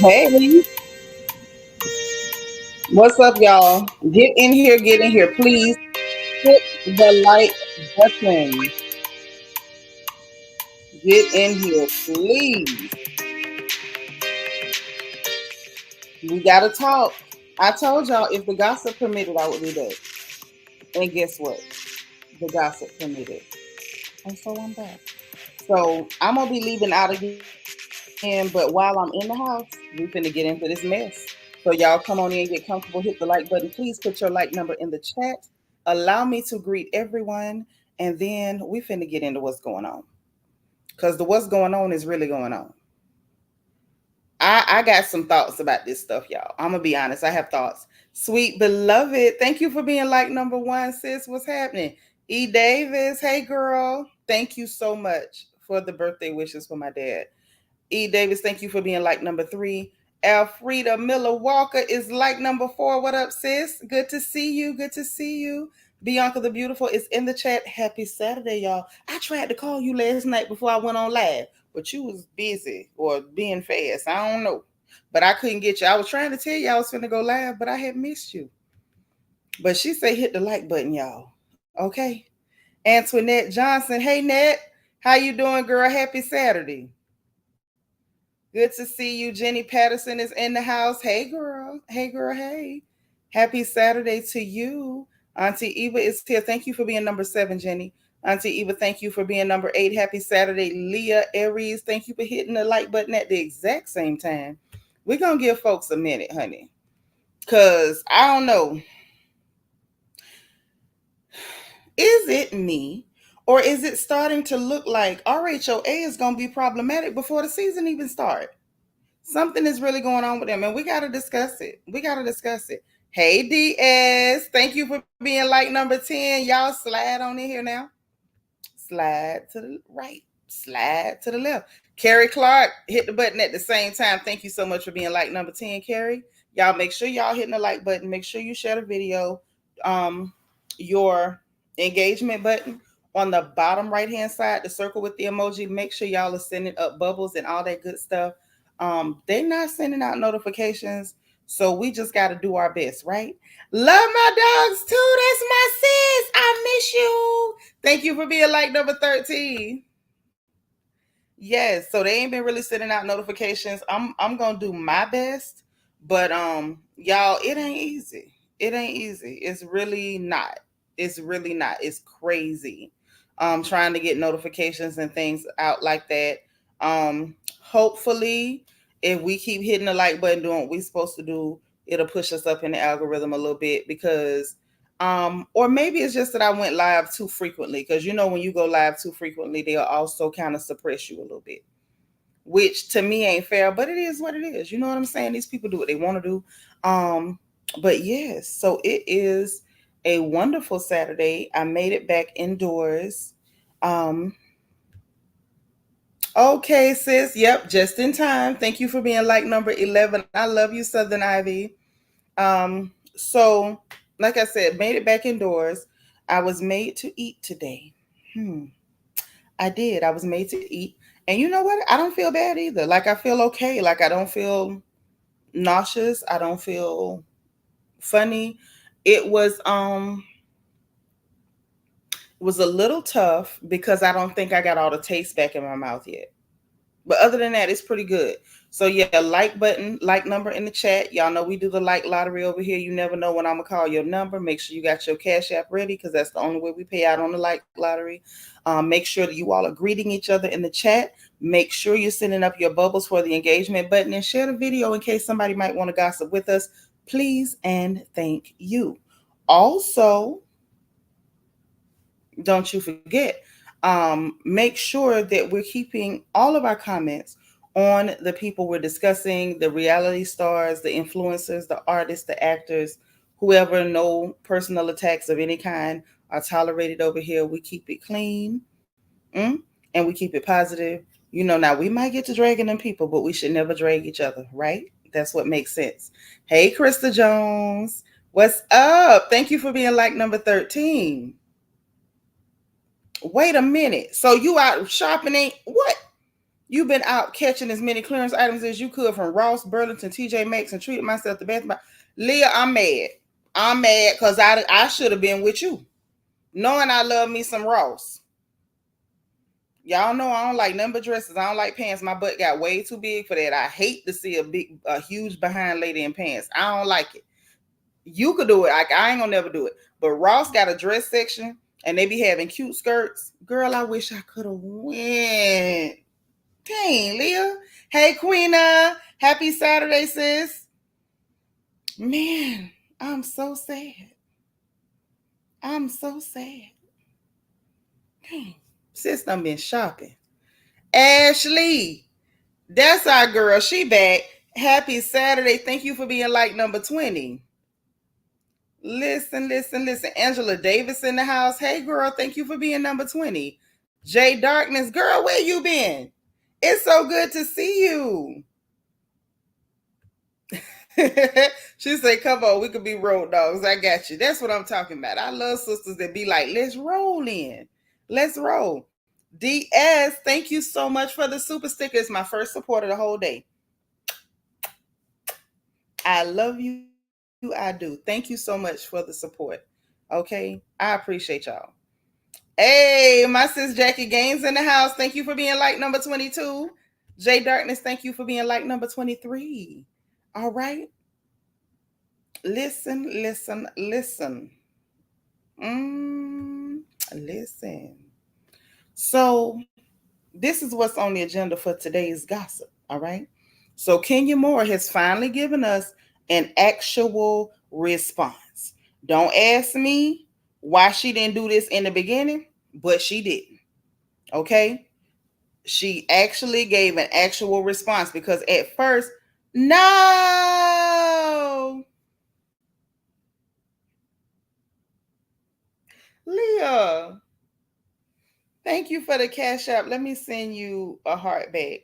Hey, what's up, y'all? Get in here, please. Hit the like button. Get in here, please. We gotta talk. I told y'all if the gossip permitted, I would be back. And guess what? The gossip permitted. And so I'm back. So I'm gonna be leaving out again, but while I'm in the house, we finna get into this mess. So y'all come on in, get comfortable, hit the like button. Please put your like number in the chat. Allow me to greet everyone, and then we finna get into what's going on. Cause the what's going on is really going on. I got some thoughts about this stuff, y'all. I'm gonna be honest. I have thoughts. Sweet beloved, thank you for being like number one, sis. What's happening? E. Davis, hey girl. Thank you so much for the birthday wishes for my dad. E. Davis, thank you for being like number three. Alfreda Miller Walker is like number four. What up, sis? Good to see you. Good to see you. Bianca the Beautiful is in the chat. Happy Saturday, y'all. I tried to call you last night before I went on live, but you was busy or being fast. I don't know. But I couldn't get you. I was trying to tell you I was finna go live, but I had missed you. But she said hit the like button, y'all. Okay. Antoinette Johnson. Hey, Net. How you doing, girl? Happy Saturday. Good to see you. Jenny Patterson is in the house. Hey, girl. Hey, girl. Hey. Happy Saturday to you. Auntie Eva is here. Thank you for being number seven, Jenny. Auntie Eva, thank you for being number eight. Happy Saturday. Leah Aries, thank you for hitting the like button at the exact same time. We're going to give folks a minute, honey. Because I don't know. Is it me? Or is it starting to look like RHOA is going to be problematic before the season even starts? Something is really going on with them, and we got to discuss it. We got to discuss it. Hey, DS. Thank you for being like number 10. Y'all slide on in here now. Slide to the right. Slide to the left. Carrie Clark, hit the button at the same time. Thank you so much for being like number 10, Carrie. Y'all make sure y'all hitting the like button. Make sure you share the video. Your engagement button on the bottom right hand side, the circle with the emoji. Make sure y'all are sending up bubbles and all that good stuff. They're not sending out notifications, so we just got to do our best, right? Love my dogs too. That's my sis. I miss you. Thank you for being like number 13. Yes, so they ain't been really sending out notifications. I'm gonna do my best, but y'all, it ain't easy. It ain't easy. It's really not. It's really not. It's crazy. Trying to get notifications and things out like that. Hopefully, if we keep hitting the like button, doing what we're supposed to do, it'll push us up in the algorithm a little bit because or maybe it's just that I went live too frequently because you know when you go live too frequently, they'll also kind of suppress you a little bit, which to me ain't fair, but it is what it is. You know what I'm saying? These people do what they want to do. But yes, so it is a wonderful Saturday. I made it back indoors. Um, okay, sis. Yep, just in time. Thank you for being like number 11. I love you, Southern Ivy. So like I said, made it back indoors. I was made to eat today. I did. I was made to eat. And you know what? I don't feel bad either. Like I feel okay. Like I don't feel nauseous. I don't feel funny. It was a little tough because I don't think I got all the taste back in my mouth yet. But other than that, it's pretty good. So yeah, like button, like number in the chat. Y'all know we do the like lottery over here. You never know when I'm gonna call your number. Make sure you got your Cash App ready because that's the only way we pay out on the like lottery. Make sure that you all are greeting each other in the chat. Make sure you're sending up your bubbles for the engagement button and share the video in case somebody might want to gossip with us. Please and thank you. Also, don't you forget, make sure that we're keeping all of our comments on the people we're discussing, the reality stars, the influencers, the artists, the actors, whoever. No personal attacks of any kind are tolerated over here. We keep it clean, and we keep it positive. You know, now we might get to dragging them people, but we should never drag each other, right? That's what makes sense. Hey, Krista Jones, what's up? Thank you for being like number 13. Wait a minute. So you out shopping ain't what? You've been out catching as many clearance items as you could from Ross, Burlington, TJ Maxx, and treated myself the best. Leah, I'm mad. I'm mad because I should have been with you, knowing I love me some Ross. Y'all know I don't like nothing but dresses. I don't like pants. My butt got way too big for that. I hate to see a huge behind lady in pants. I don't like it. You could do it. I ain't gonna never do it. But Ross got a dress section and they be having cute skirts. Girl, I wish I could have went. Dang, Leah. Hey, Queena. Happy Saturday, sis. Man, I'm so sad. I'm so sad. Dang. Sis done been shopping. Ashley. That's our girl. She back. Happy Saturday. Thank you for being like number 20. Listen, listen, listen. Angela Davis in the house. Hey, girl. Thank you for being number 20. Jay Darkness. Girl, where you been? It's so good to see you. She said, come on, we could be road dogs. I got you. That's what I'm talking about. I love sisters that be like, let's roll in. Let's roll. DS, thank you so much for the super sticker. It's my first support of the whole day. I love you. I do. Thank you so much for the support. Okay? I appreciate y'all. Hey, my sis Jackie Gaines in the house. Thank you for being like number 22. Jay Darkness, thank you for being like number 23. All right? Listen, listen, listen. Listen. So, this is what's on the agenda for today's gossip. All right? So, Kenya Moore has finally given us an actual response. Don't ask me why she didn't do this in the beginning, but she didn't. Okay? She actually gave an actual response because at first, no. Leah, thank you for the cash app. Let me send you a heart back.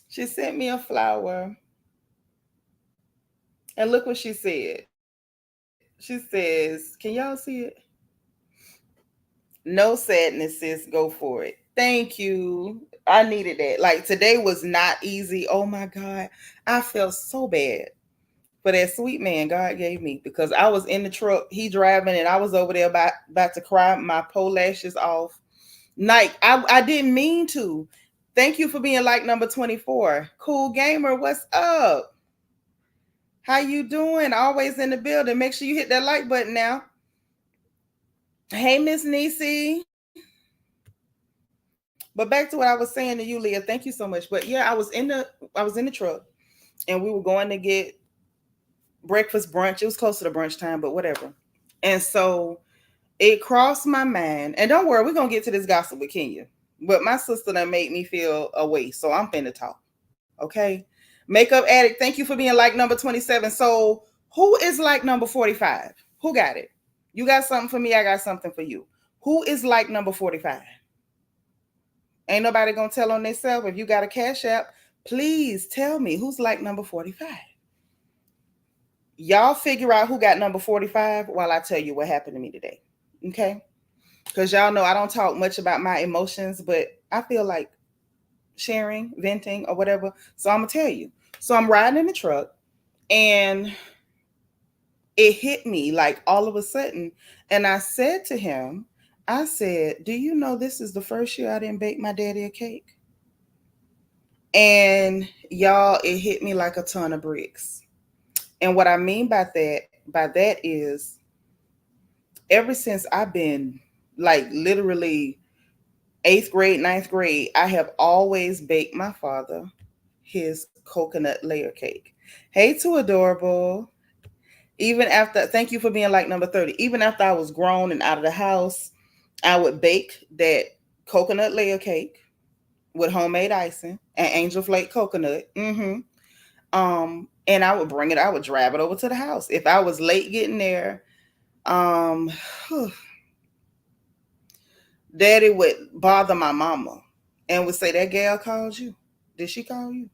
She sent me a flower. And look what she said. She says, can y'all see it? No sadness, sis. Go for it. Thank you. I needed that. Like today was not easy. Oh my God. I felt so bad for that sweet man God gave me because I was in the truck, he driving, and I was over there about to cry my pole lashes off. Like I didn't mean to. Thank you for being like number 24. Cool Gamer, what's up? How you doing? Always in the building. Make sure you hit that like button now. Hey, Miss Nisi. But back to what I was saying to you, Leah. Thank you so much. But yeah, I was in the truck and we were going to get breakfast, brunch. It was close to the brunch time, but whatever. And so it crossed my mind. And don't worry, we're gonna get to this gossip with Kenya. But my sister done made me feel away. So I'm finna talk. Okay. Makeup Addict, thank you for being like number 27. So who is like number 45? Who got it? You got something for me, I got something for you. Who is like number 45? Ain't nobody gonna tell on themselves. If you got a cash app, please tell me who's like number 45. Y'all figure out who got number 45 while I tell you what happened to me today. Okay? Because y'all know I don't talk much about my emotions, but I feel like sharing, venting, or whatever. So I'm gonna tell you. So I'm riding in the truck and it hit me like all of a sudden. And I said to him, I said, do you know this is the first year I didn't bake my daddy a cake? And y'all, it hit me like a ton of bricks. And what I mean by that is ever since I've been like literally 8th grade, 9th grade, I have always baked my father his coconut layer cake. Hey, too adorable. Even after, thank you for being like number 30. Even after I was grown and out of the house, I would bake that coconut layer cake with homemade icing and angel flake coconut. And I would bring it, I would drive it over to the house. If I was late getting there, Daddy would bother my mama and would say, that gal called you. Did she call you?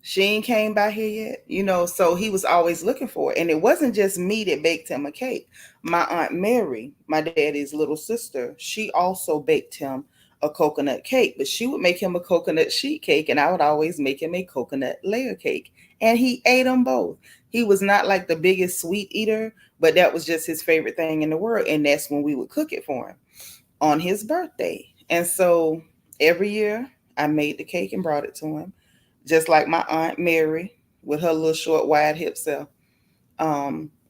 She ain't came by here yet. So he was always looking for it. And it wasn't just me that baked him a cake. My Aunt Mary, my daddy's little sister, she also baked him a coconut cake, but she would make him a coconut sheet cake, and I would always make him a coconut layer cake. And he ate them both. He was not like the biggest sweet eater, but that was just his favorite thing in the world. And that's when we would cook it for him on his birthday. And so every year I made the cake and brought it to him, just like my Aunt Mary with her little short, wide hip self.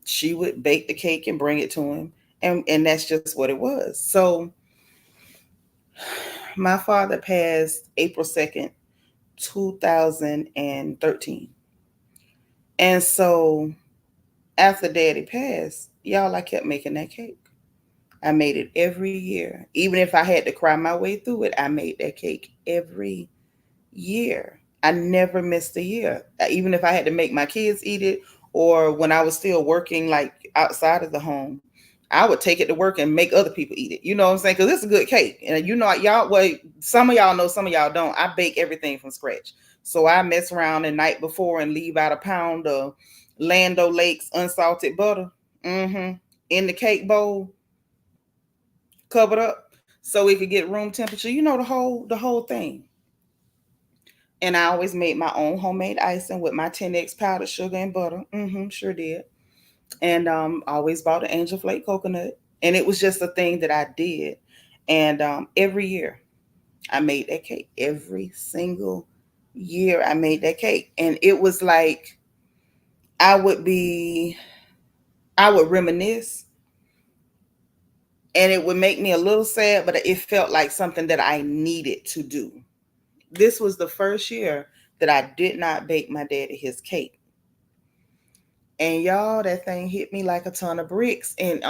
She would bake the cake and bring it to him. And that's just what it was. So my father passed April 2nd, 2013. And so after daddy passed, y'all, I kept making that cake. I made it every year. Even if I had to cry my way through it, I made that cake every year. I never missed a year. Even if I had to make my kids eat it, or when I was still working like outside of the home, I would take it to work and make other people eat it. You know what I'm saying? Because it's a good cake. And you know, y'all, well, some of y'all know, some of y'all don't. I bake everything from scratch. So I mess around the night before and leave out a pound of Lando Lakes unsalted butter, in the cake bowl, covered up, so it could get room temperature. You know, the whole thing. And I always made my own homemade icing with my 10x powdered sugar and butter. Sure did. And always bought an Angel Flake coconut. And it was just a thing that I did. And every year I made that cake. Every single year I made that cake. And it was like I would be, I would reminisce, and it would make me a little sad, but it felt like something that I needed to do. This was the first year that I did not bake my daddy his cake. And y'all, that thing hit me like a ton of bricks. And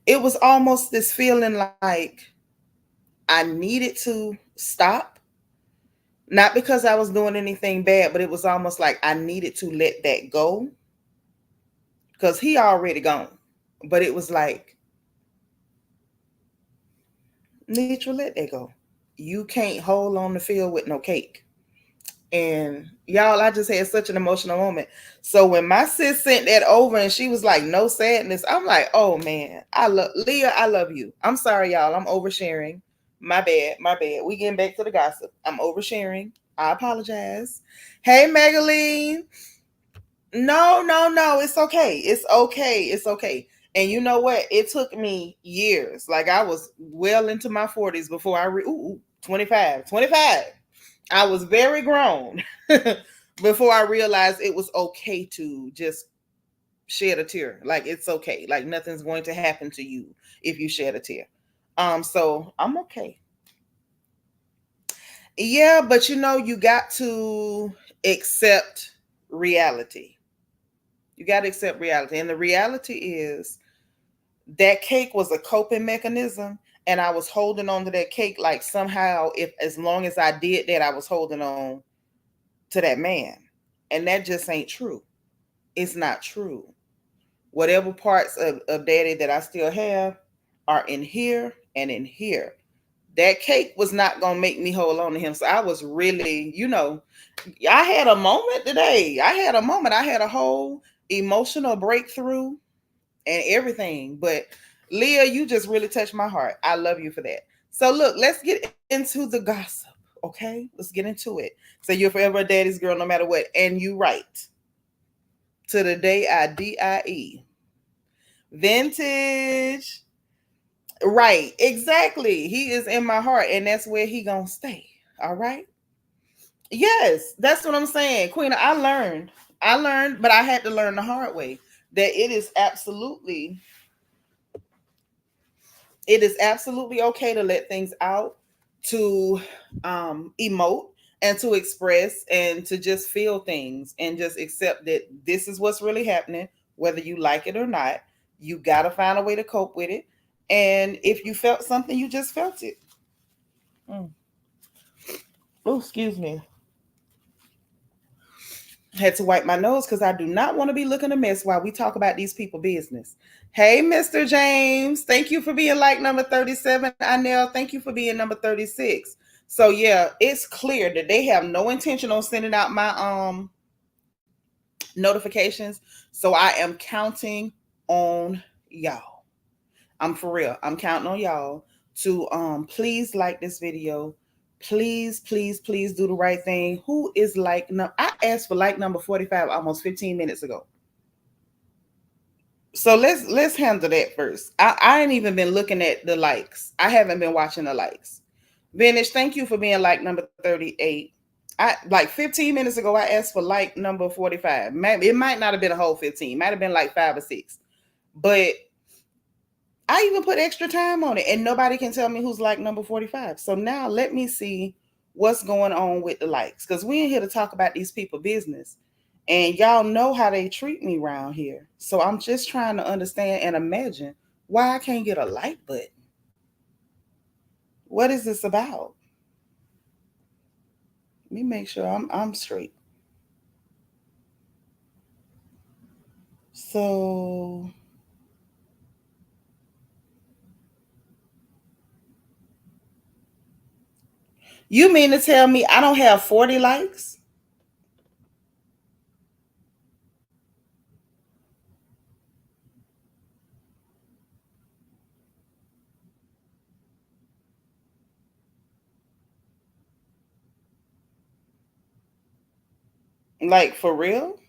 it was almost this feeling like I needed to stop. Not because I was doing anything bad, but it was almost like I needed to let that go. Because he already gone. But it was like, Nitra, let that go. You can't hold on the field with no cake. And y'all, I just had such an emotional moment. So when my sis sent that over and she was like, no sadness, I'm like, oh man, I love Leah, I love you. I'm sorry, y'all. I'm oversharing. My bad, my bad. We getting back to the gossip. I'm oversharing. I apologize. Hey, Megaline. No, no, no. It's okay. It's okay. It's okay. And you know what? It took me years. Like I was well into my 40s before 25. 25. I was very grown before I realized it was okay to just shed a tear. Like it's okay. Like nothing's going to happen to you if you shed a tear. So I'm okay. Yeah, but you know, you got to accept reality. You got to accept reality. And the reality is that cake was a coping mechanism. And I was holding on to that cake like somehow, if as long as I did that, I was holding on to that man. And that just ain't true. It's not true. Whatever parts of daddy that I still have are in here and in here. That cake was not going to make me hold on to him. So I was really, I had a moment today. I had a moment. I had a whole emotional breakthrough and everything. But Leah, you just really touched my heart. I love you for that. So look, let's get into the gossip. Okay, let's get into it. So you're forever a daddy's girl, no matter what. And you right. To the day I die. Vintage. Right, exactly. He is in my heart, and that's where he gonna stay. All right. Yes, that's what I'm saying, Queen. I learned, but I had to learn the hard way that it is absolutely okay to let things out, to emote and to express and to just feel things and just accept that this is what's really happening, whether you like it or not. You got to find a way to cope with it. And if you felt something, you just felt it. Mm. Oh, excuse me. Had to wipe my nose because I do not want to be looking a mess while we talk about these people business. Hey, Mr. James, thank you for being like number 37. Anel, thank you for being number 36. So yeah, it's clear that they have no intention on sending out my notifications. So I am counting on y'all. I'm for real. I'm counting on y'all to please like this video. Please, please, please do the right thing. Who is like I asked for like number 45 almost 15 minutes ago. So let's handle that first. I ain't even been looking at the likes. I haven't been watching the likes. Vinish, thank you for being like number 38. I like 15 minutes ago I asked for like number 45. Maybe it might not have been a whole 15, might have been like 5 or 6. But I even put extra time on it and nobody can tell me who's like number 45. So now let me see what's going on with the likes. Because we ain't here to talk about these people business. And y'all know how they treat me around here. So I'm just trying to understand and imagine why I can't get a like button. What is this about? Let me make sure I'm straight. So you mean to tell me I don't have 40 likes? Like for real?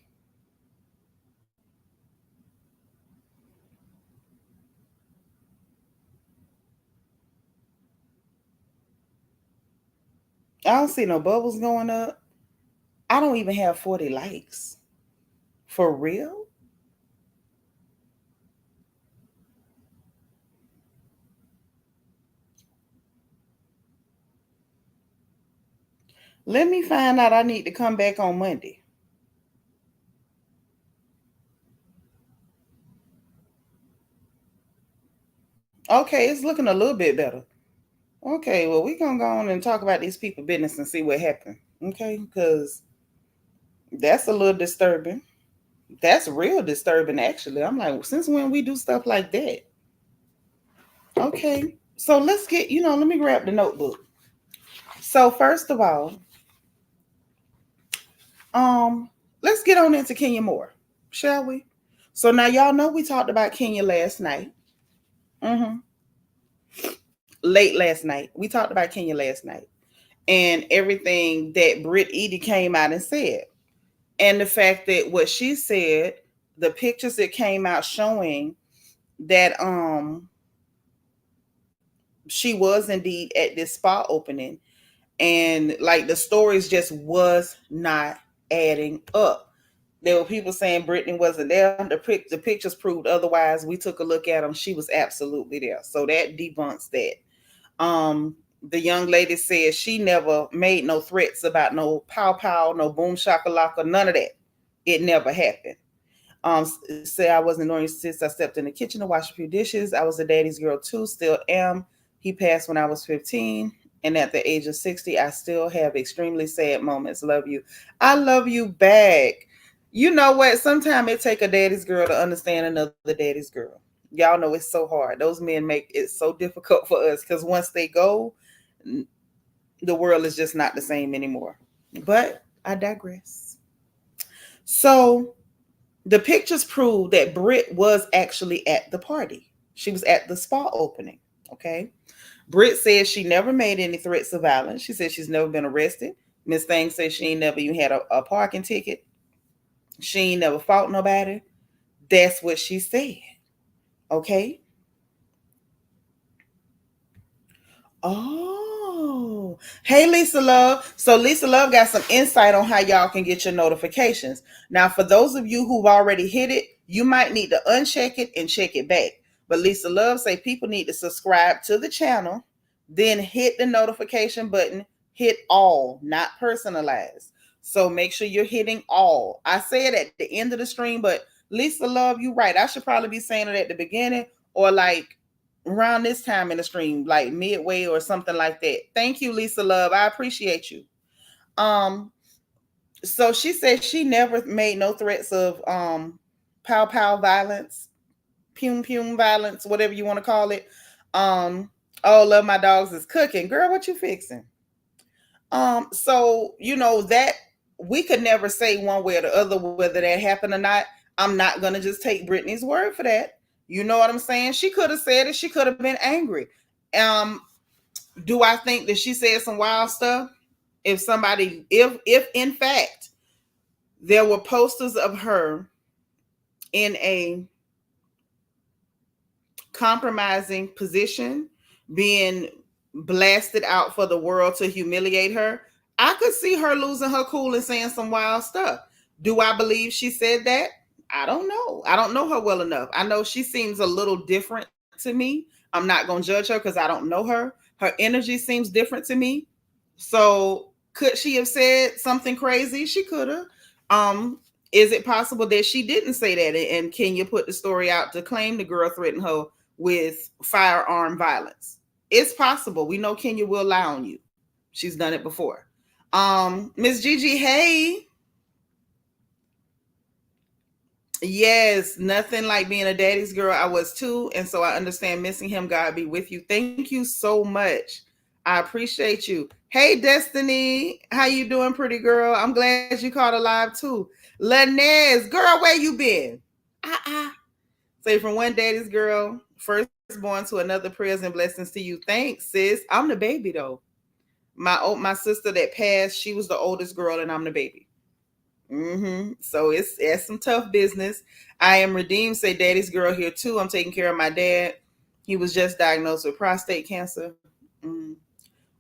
I don't see no bubbles going up. I don't even have 40 likes. For real? Let me find out I need to come back on Monday. Okay, it's looking a little bit better. Okay, well, we're going to go on and talk about these people business and see what happened. Okay, because that's a little disturbing. That's real disturbing, actually. I'm like, since when we do stuff like that? Okay, so let's get, let me grab the notebook. So, first of all, let's get on into Kenya Moore, shall we? So, now y'all know we talked about Kenya last night. Mm-hmm. Late last night. We talked about Kenya last night and everything that Britt Edie came out and said. And the fact that what she said, the pictures that came out showing that she was indeed at this spa opening, and like the stories just was not adding up. There were people saying Brittany wasn't there. The pictures proved otherwise. We took a look at them. She was absolutely there. So that debunks that. The young lady said she never made no threats about no pow pow, no boom shakalaka, none of that. It never happened. Say I wasn't ignoring since I stepped in the kitchen to wash a few dishes. I was a daddy's girl too, still am. He passed when I was 15. And at the age of 60, I still have extremely sad moments. Love you. I love you back. You know what? Sometimes it take a daddy's girl to understand another daddy's girl. Y'all know it's so hard. Those men make it so difficult for us because once they go, the world is just not the same anymore. But I digress. So the pictures prove that Britt was actually at the party. She was at the spa opening. Okay. Britt says she never made any threats of violence. She said she's never been arrested. Miss Thing says she ain't never even had a parking ticket. She ain't never fought nobody. That's what she said. Okay. Oh, hey, Lisa Love. So Lisa Love got some insight on how y'all can get your notifications. Now, for those of you who've already hit it, you might need to uncheck it and check it back. But Lisa Love say people need to subscribe to the channel, then hit the notification button, hit all, not personalized. So make sure you're hitting all. I say it at the end of the stream, but Lisa Love, you right. I should probably be saying it at the beginning or like around this time in the stream, like midway or something like that. Thank you, Lisa Love. I appreciate you. Um, so she said she never made no threats of pow pow violence, pum pum violence, whatever you want to call it. Oh, love my dogs is cooking. Girl, what you fixing? So that we could never say one way or the other whether that happened or not. I'm not gonna just take Brittany's word for that. You know what I'm saying? She could have said it, she could have been angry. Um, do I think that she said some wild stuff? If somebody, if in fact there were posters of her in a compromising position, being blasted out for the world to humiliate her, I could see her losing her cool and saying some wild stuff. Do I believe she said that? I don't know. I don't know her well enough. I know she seems a little different to me. I'm not going to judge her because I don't know her. Her energy seems different to me. So could she have said something crazy? She could have. Is it possible that she didn't say that and Kenya put the story out to claim the girl threatened her with firearm violence? It's possible. We know Kenya will lie on you. She's done it before. Miss Gigi, hey. Yes, nothing like being a daddy's girl. I was too, and so I understand missing him. God be with you. Thank you so much. I appreciate you. Hey, Destiny, how you doing, pretty girl? I'm glad you caught alive too. Lanez, girl, where you been? Say from one daddy's girl, firstborn to another. Prayers and blessings to you. Thanks, sis. I'm the baby though. My sister that passed, she was the oldest girl, and I'm the baby. So it's some tough business. I am redeemed. Say daddy's girl here too. I'm taking care of my dad. He was just diagnosed with prostate cancer.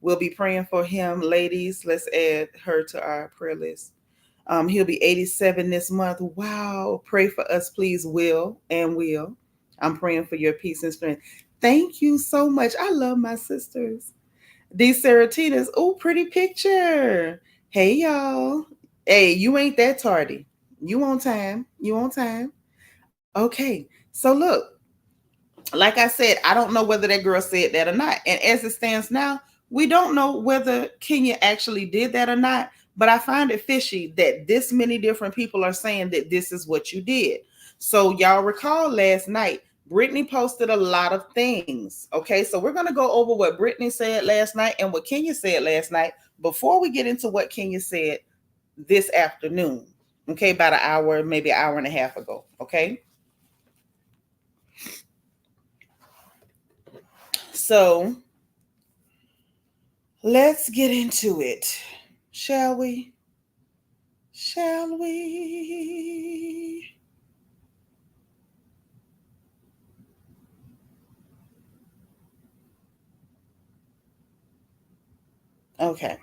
We'll be praying for him, ladies. Let's add her to our prayer list. He'll be 87 this month. Wow. Pray for us, please, Will and Will. I'm praying for your peace and strength. Thank you so much. I love my sisters. These Seratinas. Oh, pretty picture. Hey, y'all. Hey, you ain't that tardy. You on time. You on time. Okay. So look, like I said, I don't know whether that girl said that or not. And as it stands now, we don't know whether Kenya actually did that or not. But I find it fishy that this many different people are saying that this is what you did. So y'all recall last night, Brittany posted a lot of things. Okay, so we're going to go over what Brittany said last night and what Kenya said last night before we get into what Kenya said this afternoon. Okay, about an hour, maybe an hour and a half ago. Okay. So let's get into it. Shall we? Shall we? Okay.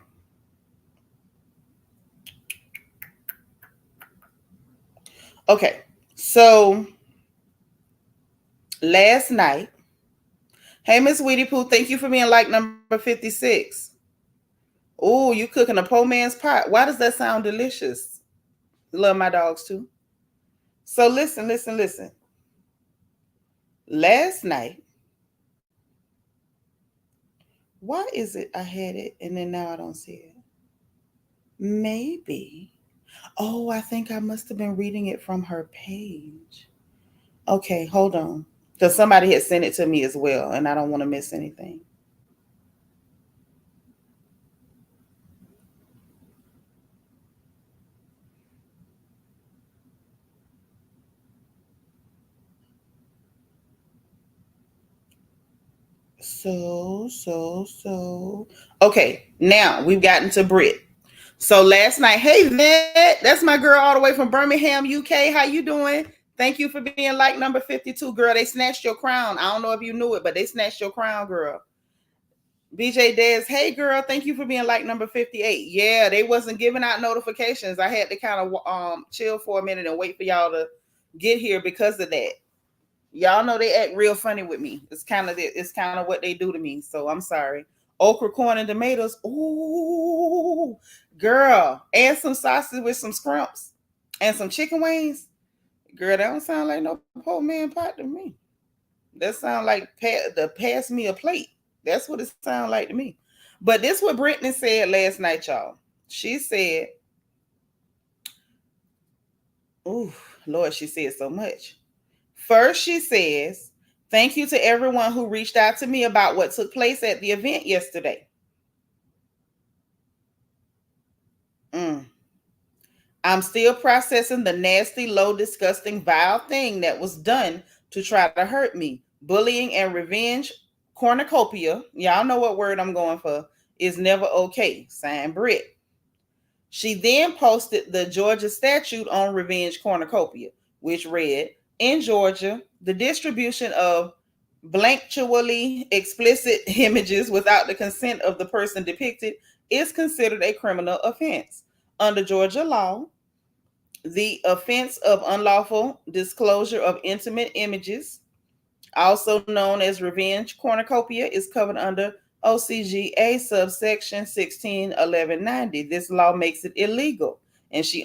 Okay. So last night, hey Miss Weedy Pooh, thank you for being like number 56. Oh, you cooking a poor man's pot. Why does that sound delicious? Love my dogs too. So listen. Last night, why is it I had it and then now I don't see it? Maybe. Oh, I think I must have been reading it from her page. Okay, hold on. Because somebody had sent it to me as well, and I don't want to miss anything. So. Okay, now we've gotten to Brit. So last night, hey Vet, that's my girl all the way from Birmingham, UK. How you doing? Thank you for being like number 52, girl. They snatched your crown. I don't know if you knew it, but they snatched your crown, girl. BJ Dez, hey girl, thank you for being like number 58. Yeah, they wasn't giving out notifications. I had to kind of chill for a minute and wait for y'all to get here because of that. Y'all know they act real funny with me. It's kind of what they do to me. So I'm sorry. Okra, corn, and tomatoes. Ooh, girl, and some sausage with some scrumps and some chicken wings. Girl, that don't sound like no poor man pot to me. That sound like the pass me a plate. That's what it sounds like to me. But this what Brittany said last night, y'all. She said, "Ooh, Lord," she said so much. First, she says, "Thank you to everyone who reached out to me about what took place at the event yesterday. Mm. I'm still processing the nasty, low, disgusting, vile thing that was done to try to hurt me. Bullying and revenge cornucopia, y'all know what word I'm going for, is never okay. Signed Brit. She then posted the Georgia statute on revenge cornucopia, which read, in Georgia, the distribution of blanktually explicit images without the consent of the person depicted is considered a criminal offense. Under Georgia law, the offense of unlawful disclosure of intimate images, also known as revenge cornucopia, is covered under OCGA subsection 161190. This law makes it illegal, and she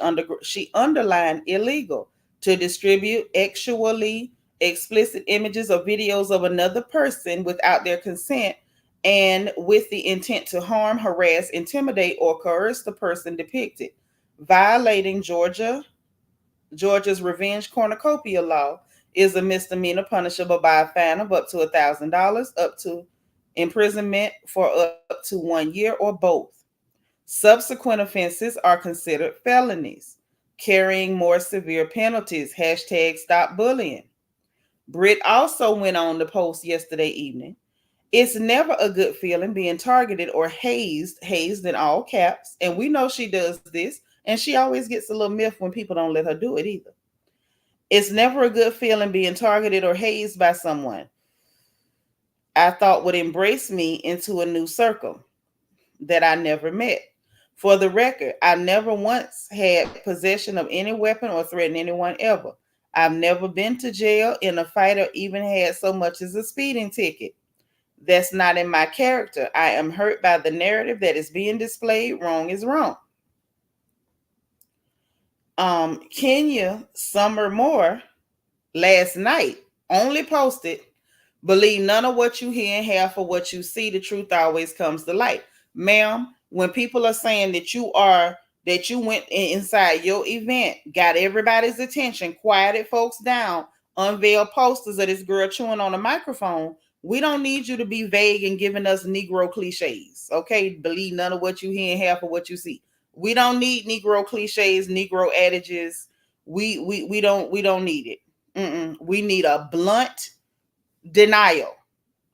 underlined illegal, to distribute sexually explicit images or videos of another person without their consent and with the intent to harm, harass, intimidate, or coerce the person depicted, violating Georgia's revenge cornucopia law is a misdemeanor punishable by a fine of up to $1,000, up to imprisonment for up to 1 year, or both. Subsequent offenses are considered felonies, carrying more severe penalties. Hashtag stop bullying. Britt also went on to post yesterday evening. It's never a good feeling being targeted or hazed in all caps. And we know she does this, and she always gets a little miffed when people don't let her do it either. It's never a good feeling being targeted or hazed by someone I thought would embrace me into a new circle that I never met. For the record, I never once had possession of any weapon or threatened anyone ever. I've never been to jail in a fight or even had so much as a speeding ticket. That's not in my character. I am hurt by the narrative that is being displayed. Wrong is wrong. Kenya Summer Moore last night only posted, believe none of what you hear and half of what you see. The truth always comes to light. Ma'am, when people are saying that you went inside your event, got everybody's attention, quieted folks down, unveiled posters of this girl chewing on a microphone, we don't need you to be vague and giving us Negro cliches. Okay, believe none of what you hear and half of what you see. We don't need Negro cliches, Negro adages. We don't need it. We need a blunt denial.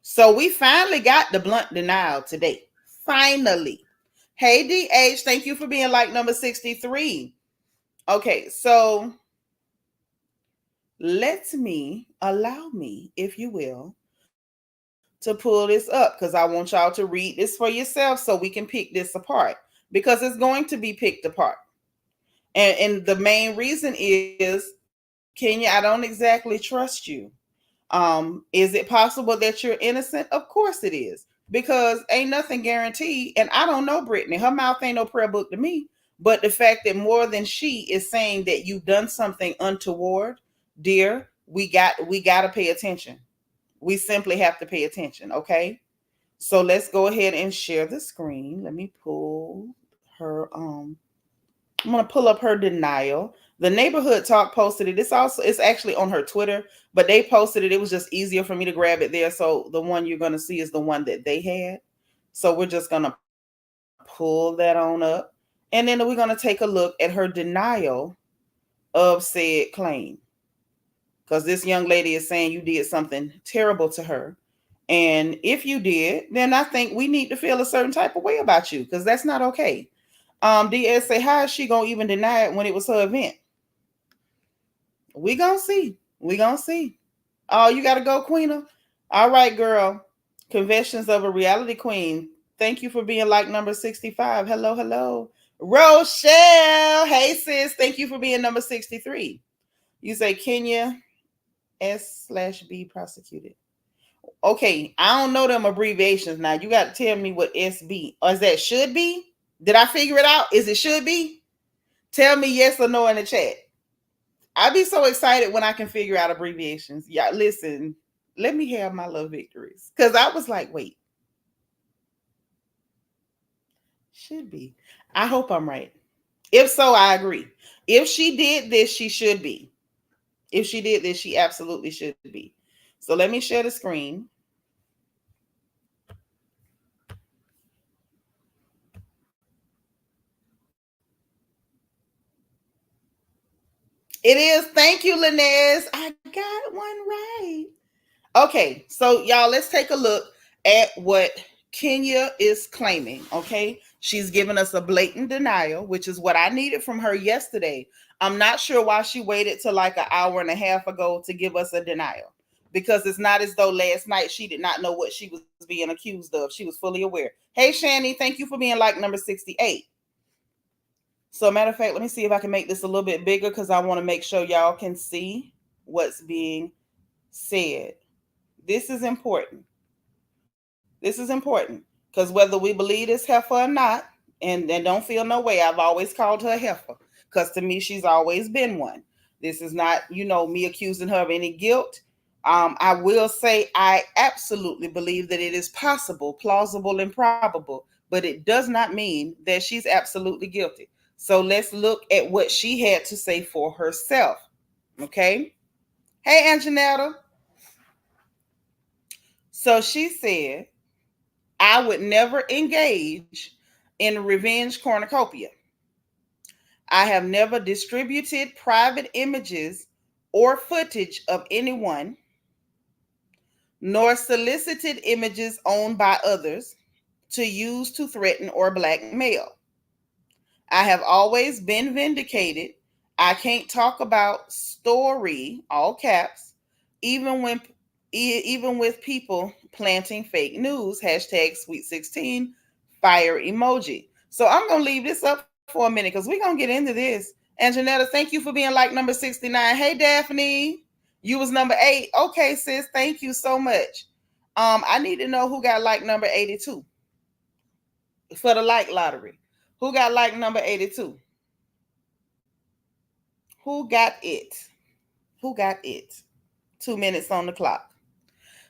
So we finally got the blunt denial today. Finally. Hey DH, thank you for being like number 63. Okay, so allow me, if you will, to pull this up, because I want y'all to read this for yourself so we can pick this apart, because it's going to be picked apart. And the main reason is, Kenya, I don't exactly trust you. Is it possible that you're innocent? Of course it is, because ain't nothing guaranteed. And I don't know Brittany. Her mouth ain't no prayer book to me. But the fact that more than she is saying that you've done something untoward, dear, we got to pay attention. We simply have to pay attention, okay? So let's go ahead and share the screen. Let me pull her I'm gonna pull up her denial. The neighborhood talk posted it. It's actually on her Twitter, but they posted it. It was just easier for me to grab it there. So the one you're gonna see is the one that they had. So we're just gonna pull that on up. And then we're gonna take a look at her denial of said claim. Because this young lady is saying you did something terrible to her. And if you did, then I think we need to feel a certain type of way about you, because that's not okay. DS say, how is she gonna even deny it when it was her event? We gonna see. Oh, you gotta go, Queena. All right, girl. Confessions of a Reality Queen. Thank you for being like number 65. Hello. Rochelle. Hey, sis. Thank you for being number 63. You say Kenya S/B prosecuted. Okay, I don't know them abbreviations now. You got to tell me what SB, or is that should be? Did I figure it out? Is it should be? Tell me yes or no in the chat. I'd be so excited when I can figure out abbreviations. Yeah, listen, let me have my little victories. Because I was like, wait. Should be. I hope I'm right. If so, I agree. If she did this, she should be. If she did this, she absolutely should be. So let me share the screen. It is. Thank you, Linez. I got one right. Okay, so y'all, let's take a look. at what Kenya is claiming, okay? She's given us a blatant denial, which is what I needed from her yesterday. I'm not sure why she waited till like an hour and a half ago to give us a denial, because it's not as though last night she did not know what she was being accused of. She was fully aware. Hey, Shani, thank you for being like number 68. So, matter of fact, let me see if I can make this a little bit bigger because I want to make sure y'all can see what's being said. This is important. This is important because whether we believe this heifer or not, and don't feel no way, I've always called her a heifer because to me, she's always been one. This is not, me accusing her of any guilt. I will say I absolutely believe that it is possible, plausible, and probable, but it does not mean that she's absolutely guilty. So let's look at what she had to say for herself. Okay. Hey, Anjanetta. So she said, I would never engage in revenge cornucopia. I have never distributed private images or footage of anyone, nor solicited images owned by others to use to threaten or blackmail. I have always been vindicated. I can't talk about story, all caps, even when even with people planting fake news, hashtag sweet 16, fire emoji. So I'm gonna leave this up for a minute because we're gonna get into this. And Janetta, thank you for being like number 69. Hey Daphne, you was number 8. Okay, sis, thank you so much. I need to know who got like number 82 for the like lottery. Who got like number 82? Who got it? Who got it? 2 minutes on the clock.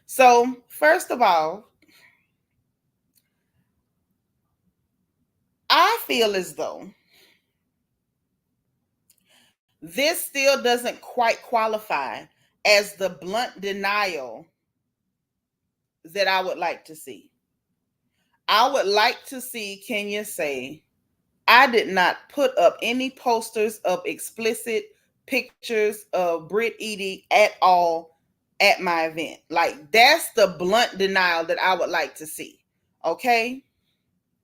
So, first of all, I feel as though this still doesn't quite qualify as the blunt denial that I would like to see. I would like to see Kenya say, I did not put up any posters of explicit pictures of Brit Edie at all at my event. Like, that's the blunt denial that I would like to see. Okay?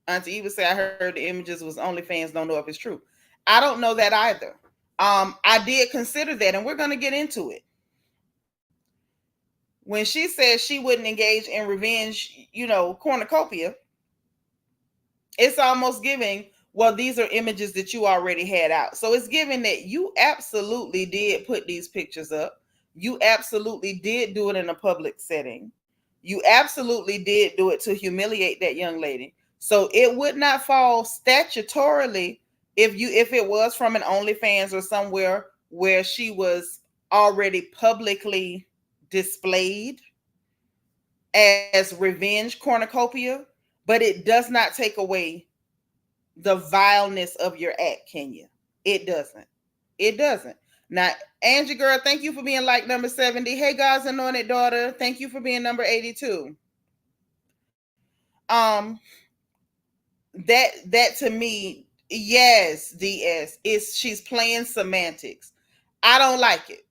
Auntie Eva say, I heard the images was OnlyFans, don't know if it's true. I don't know that either. I did consider that, and we're going to get into it. When she said she wouldn't engage in revenge, cornucopia, it's almost giving, well, these are images that you already had out. So it's giving that you absolutely did put these pictures up. You absolutely did do it in a public setting. You absolutely did do it to humiliate that young lady. So it would not fall statutorily if it was from an OnlyFans or somewhere where she was already publicly displayed as revenge cornucopia, but it does not take away the vileness of your act, Kenya. It doesn't. It doesn't. Now, Angie girl, thank you for being like number 70. Hey, God's anointed daughter, thank you for being number 82. That to me, yes, DS is she's playing semantics. I don't like it.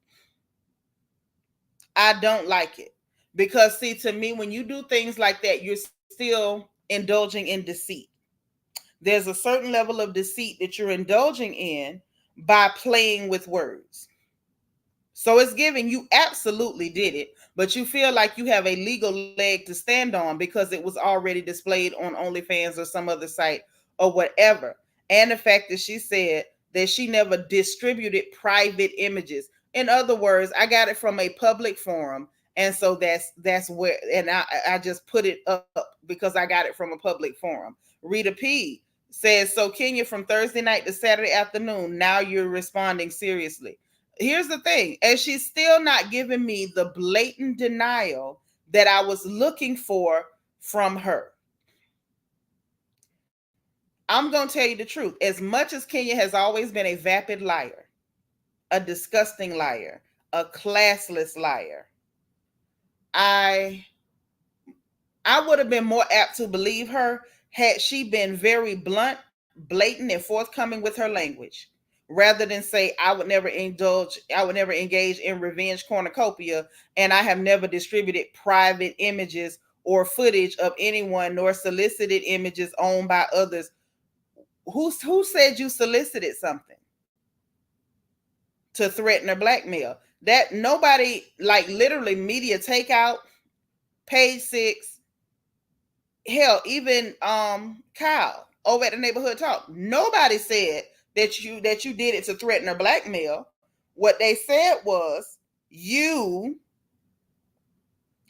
I don't like it because see, to me, when you do things like that, you're still indulging in deceit. There's a certain level of deceit that you're indulging in by playing with words. So it's giving you absolutely did it, but you feel like you have a legal leg to stand on because it was already displayed on OnlyFans or some other site or whatever. And the fact that she said that she never distributed private images. In other words, I got it from a public forum. And so that's where, and I just put it up because I got it from a public forum. Rita P says, so Kenya, from Thursday night to Saturday afternoon, now you're responding seriously. Here's the thing, and she's still not giving me the blatant denial that I was looking for from her. I'm going to tell you the truth. As much as Kenya has always been a vapid liar, a disgusting liar, a classless liar, I would have been more apt to believe her had she been very blunt, blatant, and forthcoming with her language, rather than say, I would never engage in revenge cornucopia, and I have never distributed private images or footage of anyone, nor solicited images owned by others. Who said you solicited something to threaten or blackmail? That nobody, like literally media takeout, page six, hell, even Kyle over at the neighborhood talk. Nobody said that you did it to threaten or blackmail. What they said was you,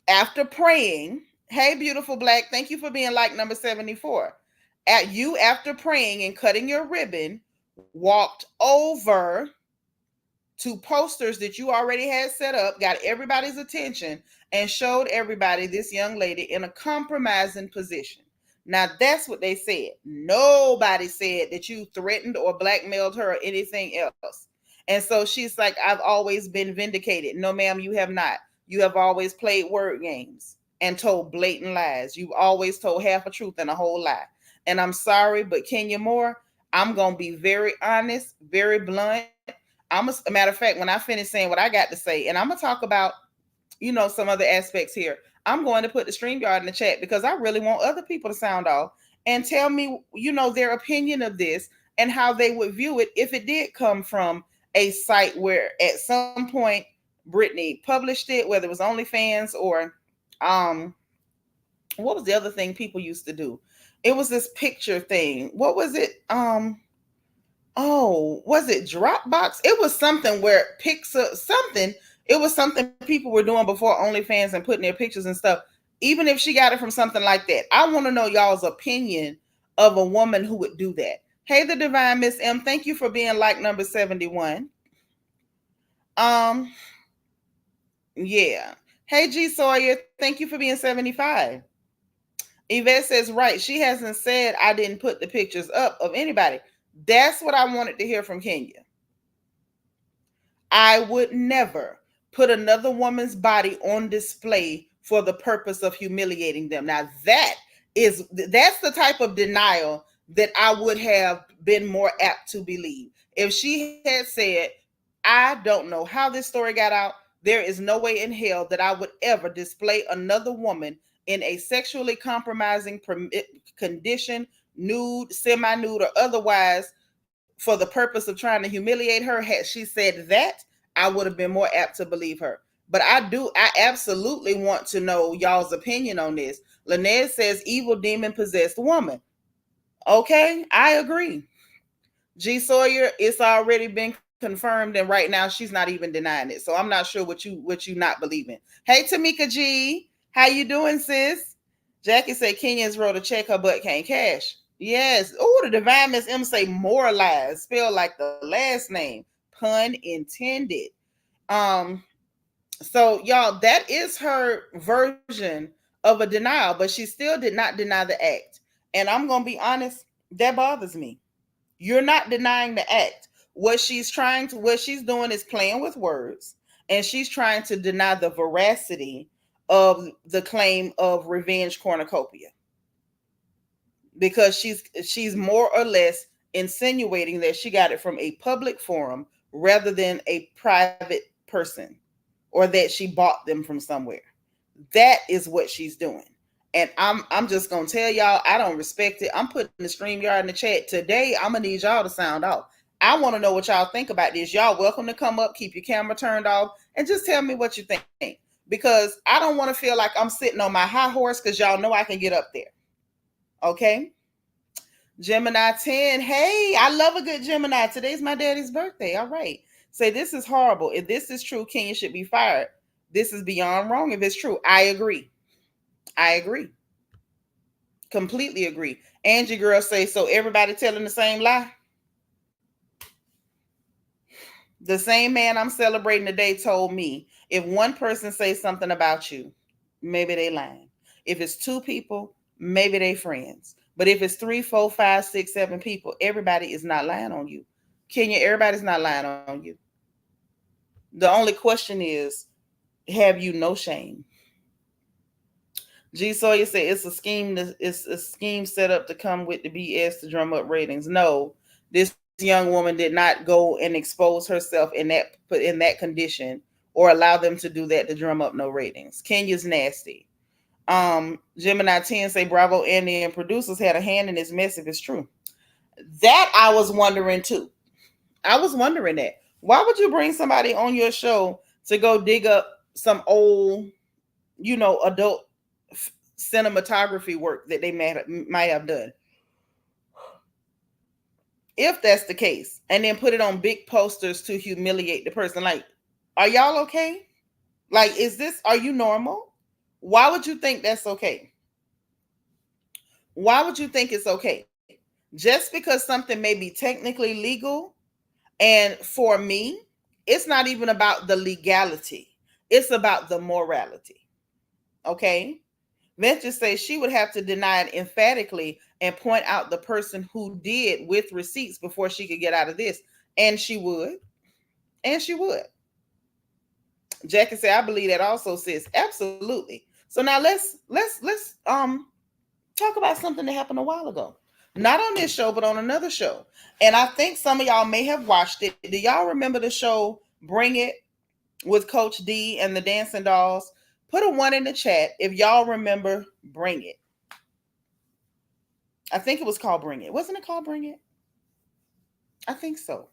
after praying, hey beautiful black, thank you for being like number 74. At you, after praying and cutting your ribbon, walked over to posters that you already had set up, got everybody's attention, and showed everybody this young lady in a compromising position. Now, that's what they said. Nobody said that you threatened or blackmailed her or anything else. And so she's like, I've always been vindicated. No, ma'am, you have not. You have always played word games and told blatant lies. You've always told half a truth and a whole lie. And I'm sorry, but Kenya Moore, I'm going to be very honest, very blunt. A matter of fact, when I finish saying what I got to say, and I'm gonna talk about, some other aspects here. I'm going to put the StreamYard in the chat because I really want other people to sound off and tell me, their opinion of this and how they would view it if it did come from a site where at some point Brittany published it, whether it was OnlyFans or what was the other thing people used to do? It was this picture thing. What was it? Oh, was it Dropbox? It was something where something. It was something people were doing before OnlyFans and putting their pictures and stuff. Even if she got it from something like that, I want to know y'all's opinion of a woman who would do that. Hey, the divine Miss M, thank you for being like number 71. Yeah. Hey, G Sawyer, thank you for being 75. Yvette says, right, she hasn't said I didn't put the pictures up of anybody. That's what I wanted to hear from Kenya. I would never put another woman's body on display for the purpose of humiliating them. Now that's the type of denial that I would have been more apt to believe. If she had said, I don't know how this story got out. There is no way in hell that I would ever display another woman in a sexually compromising condition, nude, semi-nude, or otherwise, for the purpose of trying to humiliate her. Had she said that, I would have been more apt to believe her. But I absolutely want to know y'all's opinion on this. Lynette says, evil demon possessed woman. Okay, I agree. G Sawyer, it's already been confirmed, and right now she's not even denying it. So I'm not sure what you not believing. Hey, Tamika G, how you doing, sis? Jackie said Kenya's wrote a check her butt can't cash. Yes. Oh, the divine Miss M say more lies, spelled like the last name. Pun intended. So y'all, that is her version of a denial, but she still did not deny the act. And I'm gonna be honest, that bothers me. You're not denying the act. What she's doing is playing with words, and she's trying to deny the veracity of the claim of revenge cornucopia, because she's more or less insinuating that she got it from a public forum rather than a private person, or that she bought them from somewhere. That is what she's doing. And I'm just gonna tell y'all, I don't respect it. I'm putting the StreamYard in the chat today. I'm gonna need y'all to sound off. I want to know what y'all think about this. Y'all welcome to come up, keep your camera turned off, and just tell me what you think. Because I don't want to feel like I'm sitting on my high horse, because y'all know I can get up there. Okay. Gemini 10. Hey, I love a good Gemini. Today's my daddy's birthday. All right. Say, this is horrible. If this is true, Kenya should be fired. This is beyond wrong if it's true. I agree. Completely agree. Angie girl say, so everybody telling the same lie? The same man I'm celebrating today told me, if one person says something about you, maybe they lying. If it's two people, maybe they friends. But if it's 3, 4, 5, 6, 7 people, everybody is not lying on you. Kenya, everybody's not lying on you. The only question is, have you no shame? G Sawyer said it's a scheme set up to come with the BS to drum up ratings. No, this young woman did not go and expose herself in that condition, or allow them to do that to drum up no ratings. Kenya's nasty. Gemini 10 say Bravo Andy and producers had a hand in this mess if it's true. That I was wondering too. I was wondering that. Why would you bring somebody on your show to go dig up some old, adult cinematography work that they might have done? If that's the case, and then put it on big posters to humiliate the person. Like, are y'all okay? Like, are you normal? Why would you think that's okay? Why would you think it's okay? Just because something may be technically legal, and for me, it's not even about the legality, it's about the morality. Okay? Venture says she would have to deny it emphatically and point out the person who did with receipts before she could get out of this. And she would. And she would. Jackie said, I believe that also, sis. Absolutely. So now let's talk about something that happened a while ago. Not on this show, but on another show. And I think some of y'all may have watched it. Do y'all remember the show Bring It with Coach D and the Dancing Dolls? Put a 1 in the chat if y'all remember Bring It. I think it was called Bring It. Wasn't it called Bring It? I think so.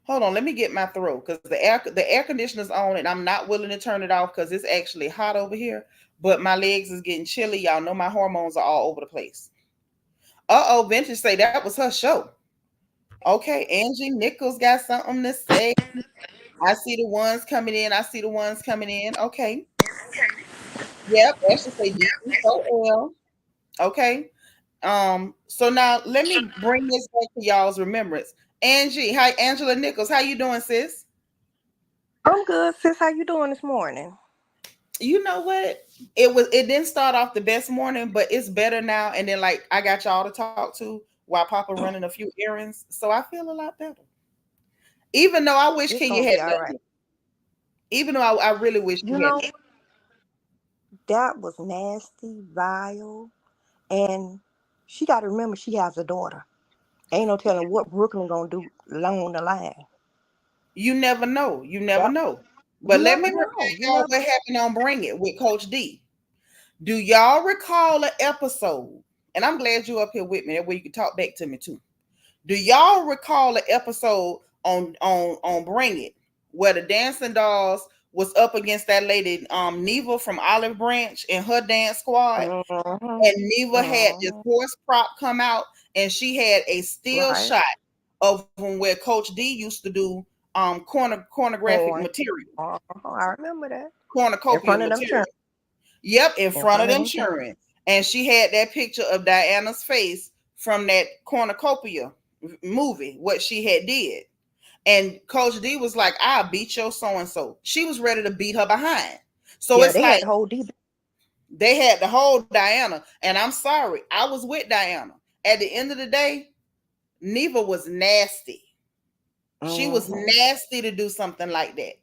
Hold on, let me get my throat because the air conditioner's on and I'm not willing to turn it off because it's actually hot over here. But my legs is getting chilly. Y'all know my hormones are all over the place. Vintage say that was her show. Okay, Angie Nichols got something to say. I see the ones coming in. I see the ones coming in. Okay. Yep, Ashley say DE4L. Okay. So now let me bring this back to y'all's remembrance. Angie, hi, Angela Nichols. How you doing, sis? I'm good, sis. How you doing this morning? You know what? It didn't start off the best morning, but it's better now. And then like I got y'all to talk to while Papa running a few errands. So I feel a lot better. Even though I wish It's Kenya gonna had be all done right. it. Even though I really wish You he had. know, that was nasty, vile, and she got to remember she has a daughter. Ain't no telling what Brooklyn gonna do along the line. You never know. You never That know. But you let me never remind know. You y'all never. what happened on Bring It with Coach D. Do y'all recall an episode? And I'm glad you up here with me. That way you can talk back to me too. Do y'all recall an episode on Bring It where the dancing dolls was up against that lady Neva from Olive Branch and her dance squad? Mm-hmm. And Neva had this Mm-hmm. horse prop come out, and she had a still Right. shot of where Coach D used to do cornographic Porn. material, I remember that. In cornucopia front of them children. material. Yep, in In front of front of them them children. children. And she had that picture of Diana's face from that cornucopia movie, what she had did. And Coach D was like, I'll beat your so-and-so. She was ready to beat her behind. So Yeah, it's they like had the whole deep. they had the whole Diana. And I'm sorry, I was with Diana. At the end of the day, Neva was nasty. She was Mm-hmm. nasty to do something like that.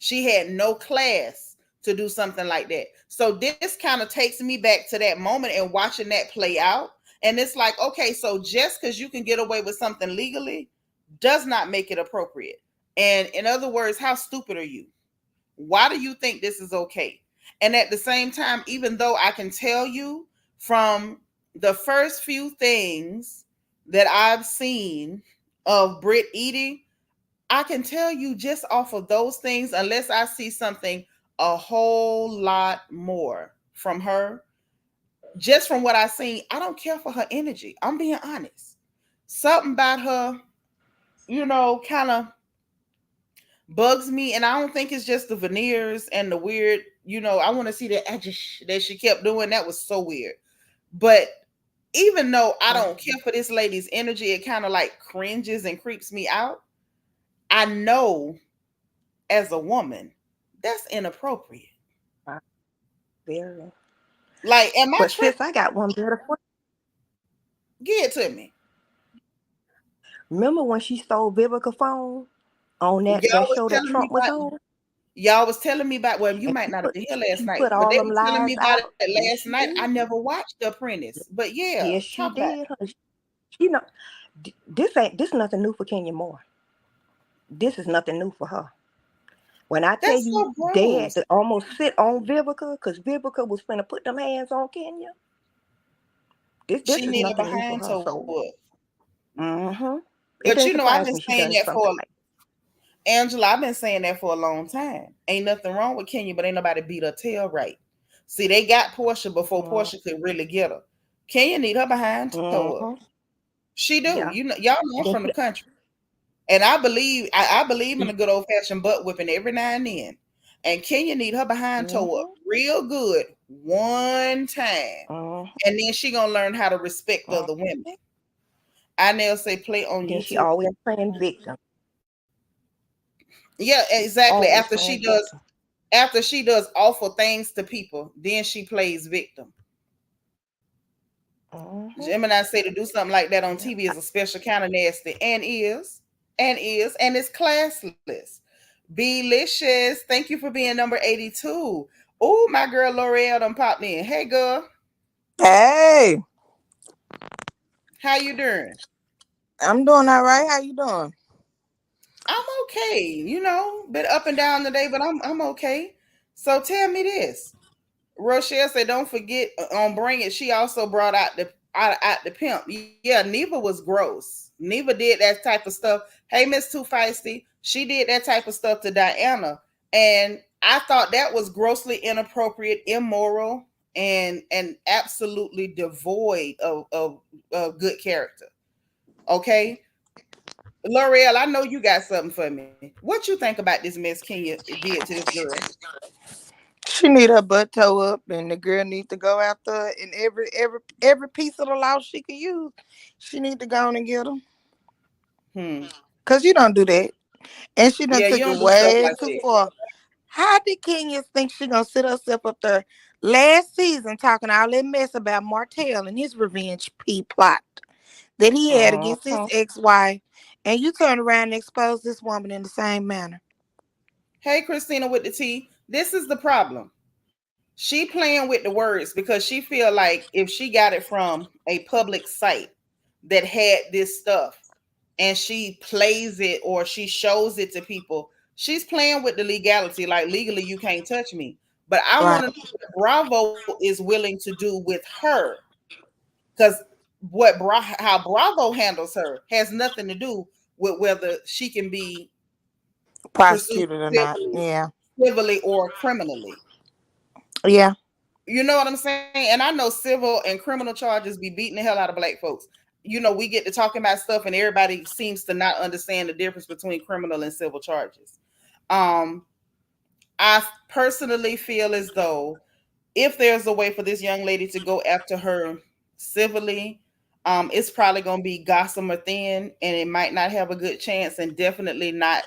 She had no class to do something like that. So this kind of takes me back to that moment and watching that play out. And it's like, okay, so just because you can get away with something legally does not make it appropriate. And in other words, how stupid are you? Why do you think this is okay? And at the same time, even though I can tell you from the first few things that I've seen of Brit eating, I can tell you just off of those things, unless I see something a whole lot more from her, just from what I've seen, I don't care for her energy. I'm being honest. Something about her, kind of bugs me. And I don't think it's just the veneers and the weird, I want to see that that she kept doing. That was so weird. But even though I don't care for this lady's energy, it kind of like cringes and creeps me out. I know as a woman, that's inappropriate. Very. Like, am I But tripping? sis, I got one better for Give it to me. you. Remember when she stole Vivica phone on that Y'all was show that telling me Trump was about. on? Y'all was telling me about. Well, you And might not have been here last she night, put but all they them were telling me lies about out. it Yes, last she night. I did. never watched The Apprentice, but yeah, Yes, she talk about it. did. You know, this nothing new for Kenya Moore. This is nothing new for her. When I tell That's you so they had gross. to almost sit on Vivica because Vivica was finna put them hands on Kenya. This She is need a nothing new for behind her. toe So, whoop. mm-hmm. It But didn't you know, I've surprise been me she saying done that something for like Angela. I've been saying that for a long time. Ain't nothing wrong with Kenya, but ain't nobody beat her tail right. See, they got Portia before that. Portia could really get her. Kenya need her behind toe up. Mm-hmm. She do. Yeah. You know, y'all know I'm Then from the country. And I believe in a good old fashioned butt whipping every now and then. And Kenya need her behind toe up mm-hmm. real good one time. Mm-hmm. And then she gonna learn how to respect other Mm-hmm. women. I now say play on Then she YouTube. always playing victim. Yeah, exactly. Always playing victim. After she does awful things to people, then she plays victim. Mm-hmm. Gemini say to do something like that on Yeah. TV is a special kind of nasty and it's classless. Belicious. Thank you for being number 82. Oh, my girl L'Oreal done popped in. Hey girl, Hey, how you doing? I'm doing all right. How you doing? I'm okay. You know, been up and down today, but I'm okay. So tell me this. Rochelle said, "Don't forget on Bring It." She also brought out the pimp. Yeah, Neva was gross. Neva did that type of stuff. Hey, Miss Too Feisty, she did that type of stuff to Diana, and I thought that was grossly inappropriate, immoral, and absolutely devoid of good character. Okay, L'Oreal, I know you got something for me. What you think about this mess Kenya did to this girl? She need her butt toe up, and the girl need to go after her in every piece of the law she can use. She need to go on and get them, Hmm. cause you don't do that, and she done Yeah, you took it don't do stuff way like too that. far. How did Kenya think she gonna sit herself up there last season talking all that mess about Martell and his revenge plot that he had against his Mm-hmm. ex-wife, and you turn around and expose this woman in the same manner? Hey, Christina with the T. This is the problem. She playing with the words because she feel like if she got it from a public site that had this stuff and she plays it or she shows it to people, she's playing with the legality. Like legally, you can't touch me. But I want Right. to know what Bravo is willing to do with her because how Bravo handles her has nothing to do with whether she can be pursued Prosecuted or not? Yeah. civilly or criminally. Yeah. You know what I'm saying? And I know civil and criminal charges be beating the hell out of black folks. You know, we get to talking about stuff and everybody seems to not understand the difference between criminal and civil charges. Um, I personally feel as though if there's a way for this young lady to go after her civilly, it's probably going to be Gossamer Thin and it might not have a good chance and definitely not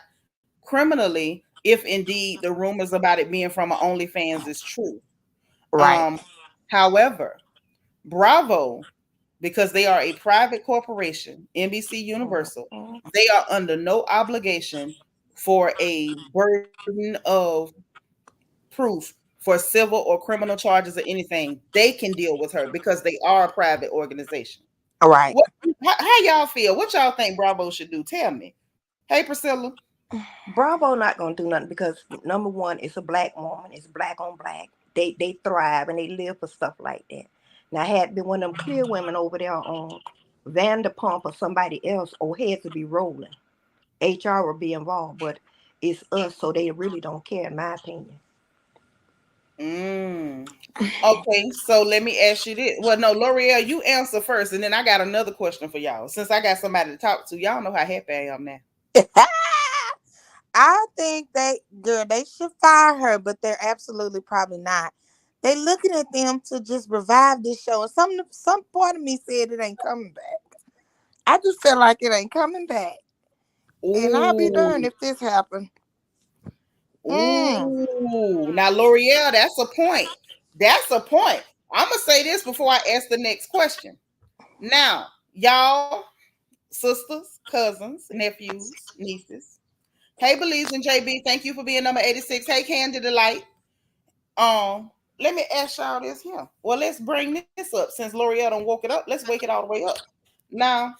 criminally if indeed the rumors about it being from an OnlyFans is true. Right. Um, However, Bravo, because they are a private corporation, NBC Universal, Mm-hmm. they are under no obligation for a burden of proof for civil or criminal charges or anything. They can deal with her because they are a private organization. Right. What how y'all feel? What y'all think Bravo should do? Tell me. Hey Priscilla. Bravo not gonna do nothing because number one, it's a black woman. It's black on black. They thrive and they live for stuff like that. Now, had it been one of them clear women over there on Vanderpump or somebody else, or heads would be rolling. HR would be involved, but it's us, so they really don't care, in my opinion. Mm. Okay, so let me ask you this. Well, no, L'Oreal, you answer first, and then I got another question for y'all. Since I got somebody to talk to, y'all know how happy I am now. I think they should fire her, but they're absolutely probably not. They looking at them to just revive this show, and some part of me said it ain't coming back. I just feel like it ain't coming back, and I'll be darned Ooh, if this happen. Mm, ooh. Now, L'Oreal, that's a point. That's a point. I'm gonna say this before I ask the next question. Now, y'all, sisters, cousins, nephews, nieces. Hey, Belize and JB, thank you for being number 86. Hey, Candy Delight. Let me ask y'all this here. Well, let's bring this up since L'Oreal done woke it up. Let's wake it all the way up. Now,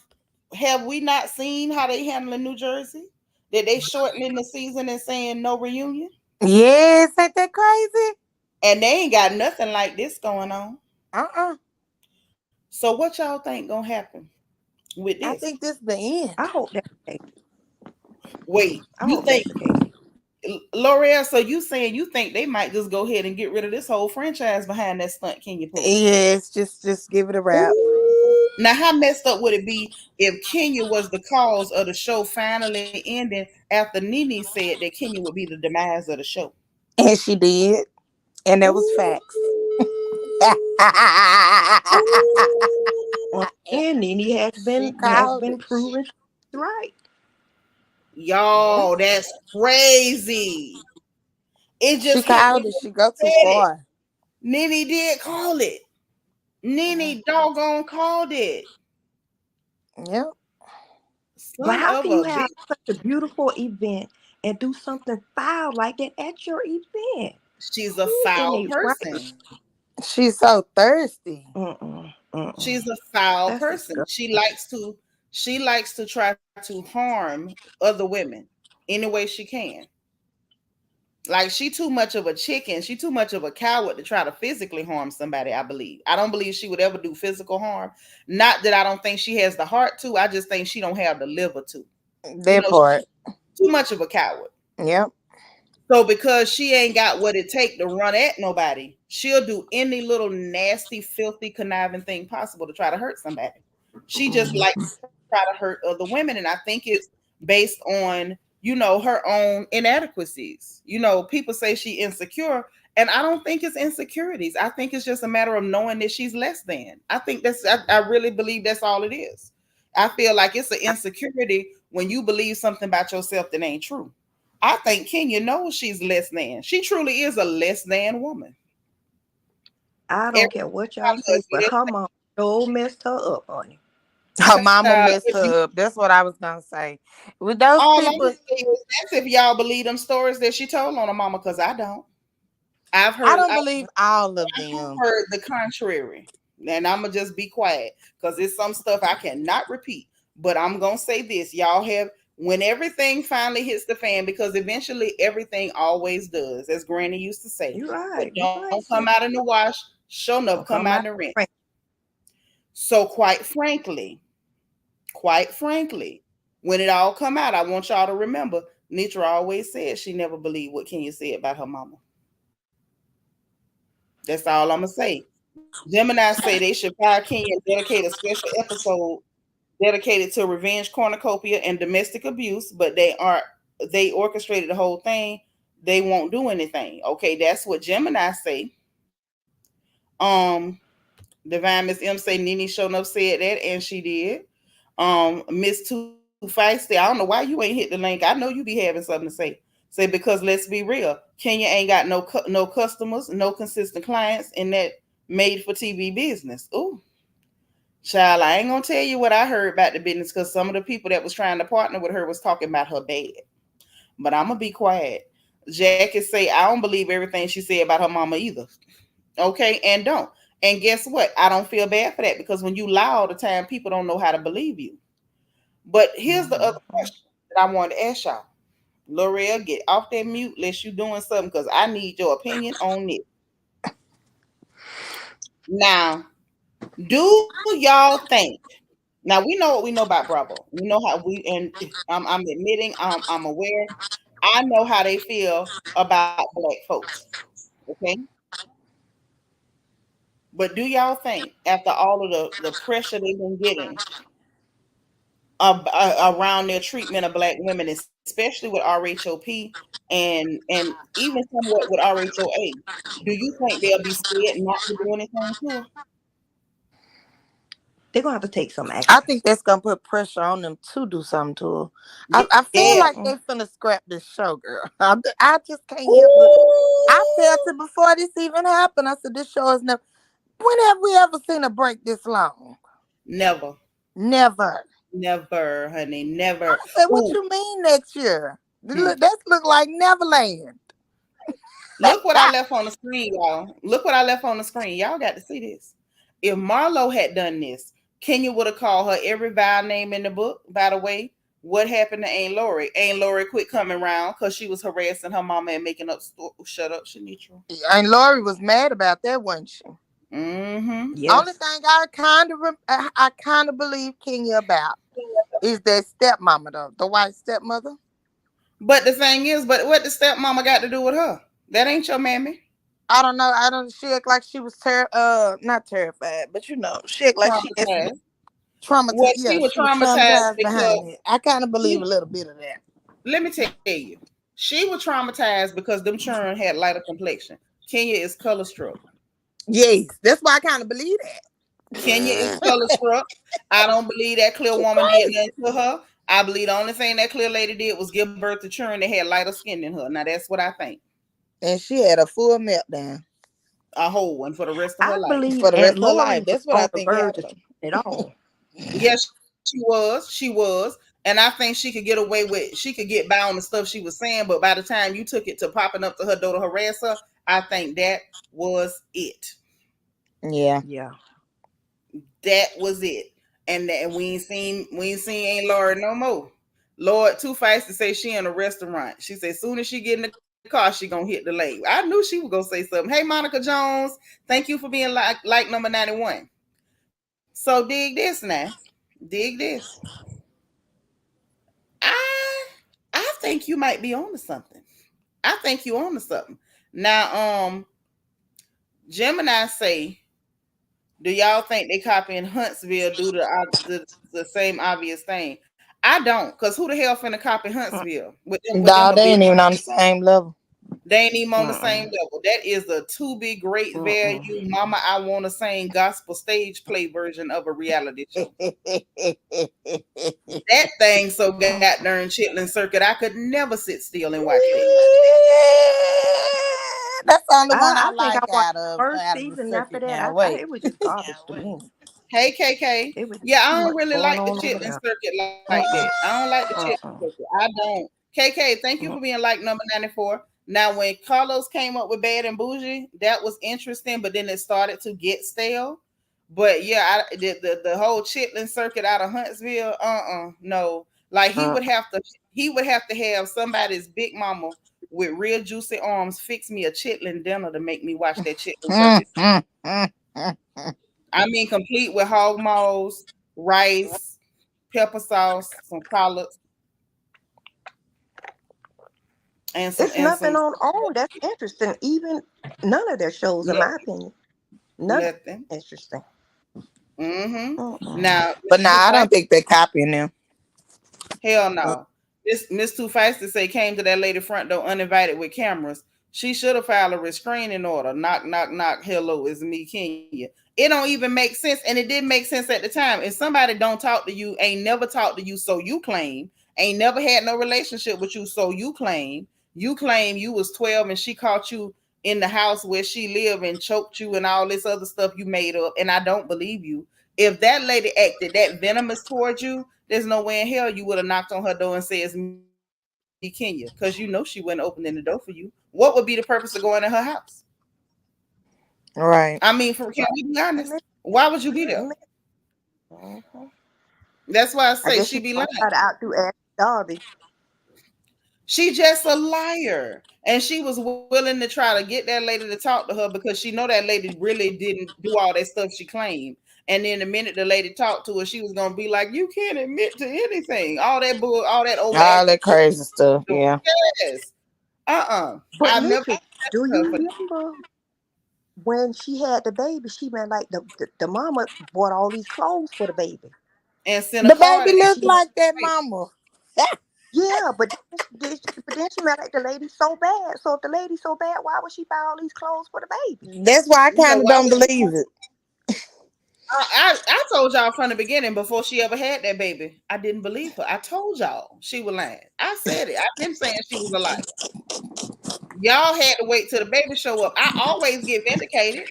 have we not seen how they handle in New Jersey? that they shortening the season and saying no reunion? Yes, ain't that crazy? And they ain't got nothing like this going on. Uh-uh. So what y'all think gonna happen with I this? think this the end. I hope that's the case. Wait, I you hope that's think the case. L'Oreal? So you saying you think they might just go ahead and get rid of this whole franchise behind that stunt Kenya pulled? Yes, just give it a wrap. Ooh. Now, how messed up would it be if Kenya was the cause of the show finally ending after Nene said that Kenya would be the demise of the show? And she did. And that was Ooh. facts. And Nene She has called been it. proven right. Yeah. Y'all, that's crazy. It She just hit called when it. they She go too said it. far. Nene did call it. Mhm. Nene doggone called it. Yep. But Son how of can you a have bitch. such a beautiful event and do something foul like that at your event? She's a Who in foul a right? person. She's so thirsty. Mm-mm, mm-mm. She's a foul That's person. disgusting. She likes to try to harm other women any way she can. Like she too much of a chicken. She too much of a coward to try to physically harm somebody, I believe. I don't believe she would ever do physical harm. Not that I don't think she has the heart to. I just think she don't have the liver to. That part. Too much of a coward. Yep. So because she ain't got what it take to run at nobody, she'll do any little nasty, filthy, conniving thing possible to try to hurt somebody. She just Mm. likes to try to hurt other women, and I think it's based on her own inadequacies. People say she insecure, and I don't think it's insecurities. I think it's just a matter of knowing that she's less than. I think I really believe that's all it is. I feel like it's an insecurity when you believe something about yourself that ain't true. I think Kenya knows she's less than. She truly is a less than woman. I don't Every care what y'all time say, but her mom so messed her up, honey. Her mama child, messed her up. That's what I was gonna say. With those all I'm gonna people, say is that's if y'all believe them stories that she told on her mama, because I don't. I've I heard don't I, believe all of I've them. heard the contrary, and I'm gonna just be quiet because it's some stuff I cannot repeat. But I'm gonna say this: y'all have when everything finally hits the fan, because eventually everything always does, as Granny used to say. You What right. You don't right, come sis. out in the wash, sure enough Don't come come out in out the rinse. right. So quite frankly, when it all come out, I want y'all to remember Nitra always said she never believed what Kenya said about her mama. That's all I'm gonna say. Gemini say they should fire Kenya and dedicate a special episode dedicated to revenge cornucopia and domestic abuse, but they orchestrated the whole thing. They won't do anything. Okay, that's what Gemini say. Um Divine Miss M say Nene showing up said that, and she did. Miss Too Feisty, I don't know why you ain't hit the link. I know you be having something to say. Say because let's be real, Kenya ain't got no customers, no consistent clients in that made for TV business. Ooh, child, I ain't gonna tell you what I heard about the business because some of the people that was trying to partner with her was talking about her bad. But I'm gonna be quiet. Jackie say I don't believe everything she said about her mama either. Okay, and don't. And guess what? I don't feel bad for that because when you lie all the time, people don't know how to believe you. But here's the other Mm-hmm. question that I wanted to ask y'all. L'Oreal, get off that mute unless you doing something because I need your opinion on it. Now, do y'all think? Now we know what we know about Bravo. We know how and I'm admitting I'm aware. I know how they feel about black folks. Okay, but do y'all think after all of the pressure they've been getting around their treatment of black women, especially with RHOP and even somewhat with RHOA, do you think they'll be scared not to do anything to her? They're gonna have to take some I action. think that's gonna put pressure on them to do something to her. I feel Yeah. like Mm-mm. they finna scrap this show, girl. I just can't help it. I felt Ooh, it before this even happened. I said this show is never. When have we ever seen a break this long? never, Never. never, honey, I never. said, what Ooh, you mean next year? hmm. That look like Neverland. Look what I left on the screen, y'all. Look what I left on the screen. Y'all got to see this. If Marlo had done this, Kenya would have called her every vile name in the book, by the way. What happened to Aunt Lori? Aunt Lori quit coming around because she was harassing her mama and making up shut up, Seanitra. And Lori was mad about that, wasn't she? Mm-hmm. Yeah. Only thing I kind of believe Kenya about is that stepmama, though, the white stepmother. But the thing is, but what the stepmama got to do with her? That ain't your mammy. I don't know. I don't. She act like she was not terrified, but she act like she had some Traumatized. traumatized. Well, she Yeah, was she was traumatized traumatized behind because it. I kind of believe a she, little bit of that. let me tell you, she was traumatized because them children had lighter complexion. Kenya is color struck. Yes, that's why I kind of believe Kenya is that. color struck. I don't believe that clear She woman did crazy, nothing to her. I believe the only thing that clear lady did was give birth to children that had lighter skin than her. Now that's what I think. and she had a full meltdown A whole one for the rest of her I life. believe for the Aunt rest of her Lori life. was That's what I on the think verge of happened. it all. Yes, she was. She was. And I think she could get away with, she could get by on the stuff she was saying, but by the time you took it to popping up to her door to harass her, I think that was it. Yeah. Yeah. That was it. And we ain't seen Aunt Laura no more. Lord too fast to say she in a restaurant. She said soon as she get in the car, she gonna hit the lake. I knew she was gonna say something. Hey, Monica Jones, thank you for being like number 91. So dig this now. Dig this. I I think you might be on to something. I think you on to something. Now, Gemini say, do y'all think they copying Huntsville due to the same obvious thing? I don't, cause who the hell finna copy Huntsville with them Dog, a they big? ain't even on the same level. They ain't even on the same Mm-mm. level. That is a to be great Mm-mm. value, Mama. I want to sing gospel stage play version of a reality show. That thing so goddamn chitlin circuit. I could never sit still and watch that. That's the only one I I think I like watched the first out of the season. After circuit that, now. it Wait. was just garbage to me. Hey KK, It was just yeah, I too don't much really going like the on over chitlin there. circuit like that. Mm-mm. I don't like the chitlin Mm-mm. circuit. I don't. KK, thank you for Mm-mm. being like number 94. Now, when Carlos came up with Bad and Bougie, that was interesting, but then it started to get stale. But yeah, the whole chitlin circuit out of Huntsville, no. Like he would have to have somebody's big mama with real juicy arms fix me a chitlin dinner to make me watch that chitlin circuit. I mean, complete with hog maws, rice, pepper sauce, some collards, and some It's and nothing some on that's interesting. Even none of their shows, in my nothing. opinion, none of Nothing. them interesting. Mm-hmm. Mm-mm. Now, But Miss Two nah, I Five, don't think they're copying them. hell no. This Miss Two Feisty say came to that lady front door uninvited with cameras. She should have filed a restraining order. Knock, knock, knock. Hello, it's me, Kenya. It don't even make sense, and it didn't make sense at the time. If somebody don't talk to you, ain't never talked to you, so you claim, ain't never had no relationship with you, so you claim you was 12 and she caught you in the house where she lived and choked you and all this other stuff you made up, and I don't believe you. If that lady acted that venomous towards you, there's no way in hell you would have knocked on her door and said it's me, Kenya, because you know she wasn't opening the door for you. What would be the purpose of going in her house? I Right. mean, can we be honest? It may- Why would you be there? it may- Mhm. That's why I I say guess she she be gonna lying. try to outdo Ashley Darby. She just a liar. And she was willing to try to get that lady to talk to her because she know that lady really didn't do all that stuff she claimed. And then the minute the lady talked to her, she was gonna be like, "You can't admit to anything." All that bull, all that All overacting. that crazy stuff. Yeah. Yes. But I've never Nitra, do her you for remember when she had the baby? She meant like the mama bought all these clothes for the baby. and sent a The card baby and look She like that mama. Yeah, but then she meant like the lady so bad. So if the lady so bad, why would she buy all these clothes for the baby? That's why I yeah, kind of why don't would she? believe it. I told y'all from the beginning before she ever had that baby. I didn't believe her. I told y'all she was lying. I said it. I've been saying she was a liar. Y'all had to wait till the baby show up. I always get vindicated.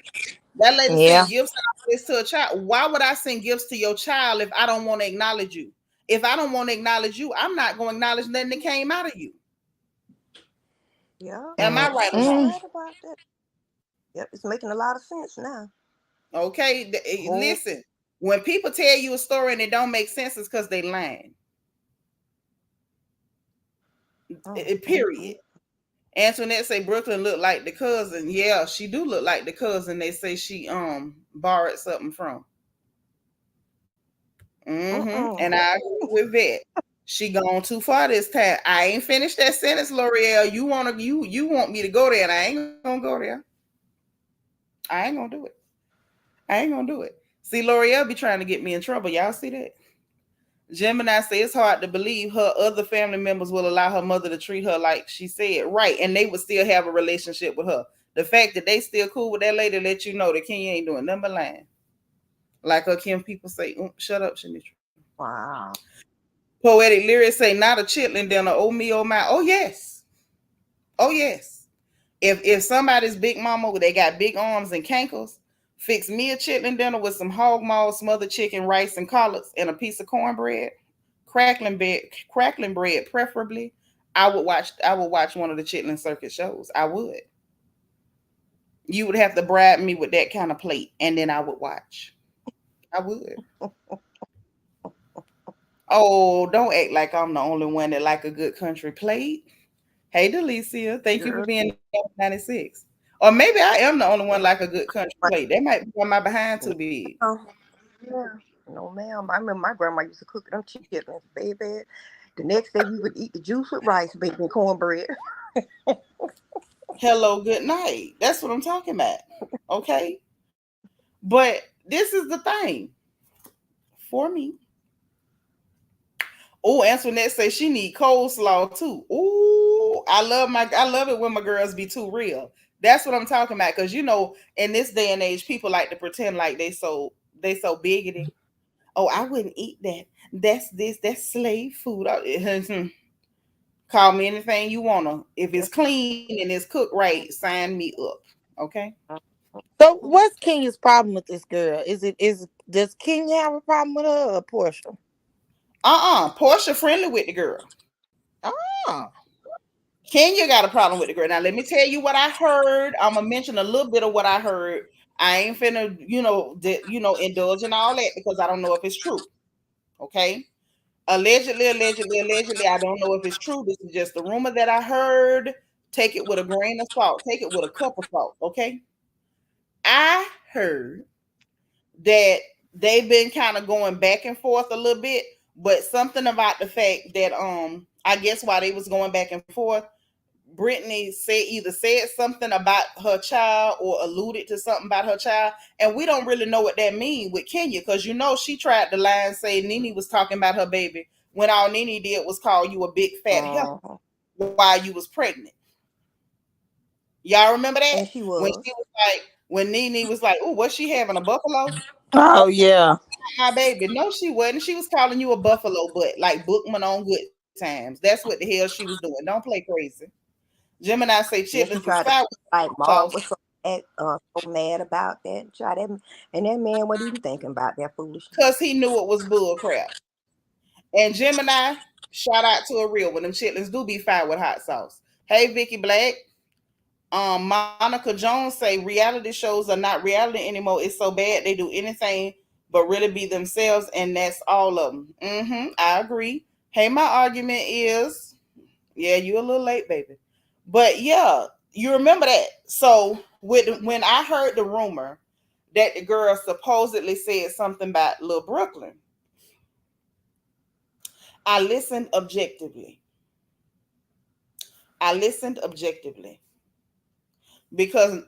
That lady Yeah. sent gifts and all this to a child. Why would I send gifts to your child if I don't want to acknowledge you? If I don't want to acknowledge you, I'm not going to acknowledge nothing that came out of you. Yeah, Am I yeah, right or you're wrong? Mm-mm. right about that. Yep, it's making a lot of sense now. Okay, Oh, listen. When people tell you a story and it don't make sense, it's because they lying. Period. Antoinette say Brooklyn look like the cousin. Yeah, she do look like the cousin. They say she borrowed something from. And I agree with that. She gone too far this time. I ain't finished that sentence, L'Oreal. You want me to go there, and I ain't gonna go there. I ain't gonna do it. I ain't gonna do it. See, L'Oreal be trying to get me in trouble. Y'all see that? Gemini say it's hard to believe her other family members will allow her mother to treat her like she said, right, and they would still have a relationship with her. The fact that they still cool with that lady let you know that Kenya ain't doing nothing but lying. Like her Kim people say, shut up, Seanitra. Wow. Poetic lyrics say, not a chitlin dinner. Oh me, oh my. Oh yes. Oh yes. If somebody's big mama, they got big arms and cankles, fix me a chitlin dinner with some hog maw, smothered chicken, rice, and collards, and a piece of cornbread, crackling bread, preferably. I would watch one of the chitlin circuit shows. I would. You would have to bribe me with that kind of plate, and then I would watch. I would. Oh, don't act like I'm the only one that like a good country plate. Hey, Delicia, thank you for Girl. being 96. Or maybe I am the only one like a good country plate. That might be why my behind too big. Oh, yeah. No, ma'am. I remember my grandma used to cook them chitlins, baby. The next day we would eat the juice with rice, baby, and cornbread. Hello, good night. That's what I'm talking about. Okay. But this is the thing for me. Oh, Antoinette says she need coleslaw too. Oh, I love it when my girls be too real. That's what I'm talking about. Cause in this day and age, people like to pretend like they so bigoted. Oh, I wouldn't eat that. That's slave food. Call me anything you wanna. If it's clean and it's cooked right, sign me up. Okay. So what's Kenya's problem with this girl? Is does Kenya have a problem with her or Portia? Portia friendly with the girl. Oh. Kenya got a problem with the girl. Now let me tell you what I heard. I'm gonna mention a little bit of what I heard. I ain't finna, indulge in all that because I don't know if it's true. Okay. Allegedly. I don't know if it's true. This is just a rumor that I heard. Take it with a grain of salt. Take it with a cup of salt. Okay. I heard that they've been kind of going back and forth a little bit, but something about the fact that I guess while they was going back and forth, Brittany said something about her child or alluded to something about her child, and we don't really know what that means with Kenya because she tried to lie and say Nene was talking about her baby when all Nene did was call you a big fat heifer Uh-huh. while you was pregnant. Y'all remember that And she was. when Nene was like, "Oh, was she having a buffalo?" Oh yeah. My baby, no, she wasn't. She was calling you a buffalo butt, like Bookman on Good Times. That's what the hell she was doing. Don't play crazy. Gemini say Yeah, chitlins she was tried to fire with like sauce Mark was so mad about that. And that man wasn't even thinking about that foolishness. because he knew it was bull crap. And Gemini, shout out to a real one. Them chitlins do be fire with hot sauce. Hey, Vicky Black. Monica Jones say reality shows are not reality anymore. It's so bad they do anything but really be themselves, and that's all of them. I agree. Hey, my argument is, yeah, you a little late, baby, but yeah, you remember that. So when I heard the rumor that the girl supposedly said something about Little Brooklyn, I listened objectively. I listened objectively because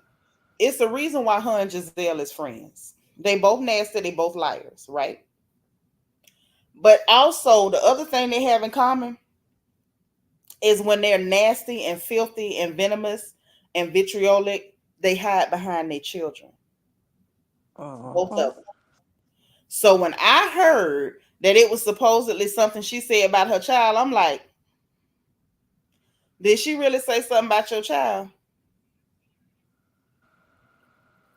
it's a reason why her and Giselle is friends. They both nasty, they both liars, right? But also the other thing they have in common is when they're nasty and filthy and venomous and vitriolic, they hide behind their children. Both Uh-huh. of them. So when I heard that it was supposedly something she said about her child, I'm like, did she really say something about your child?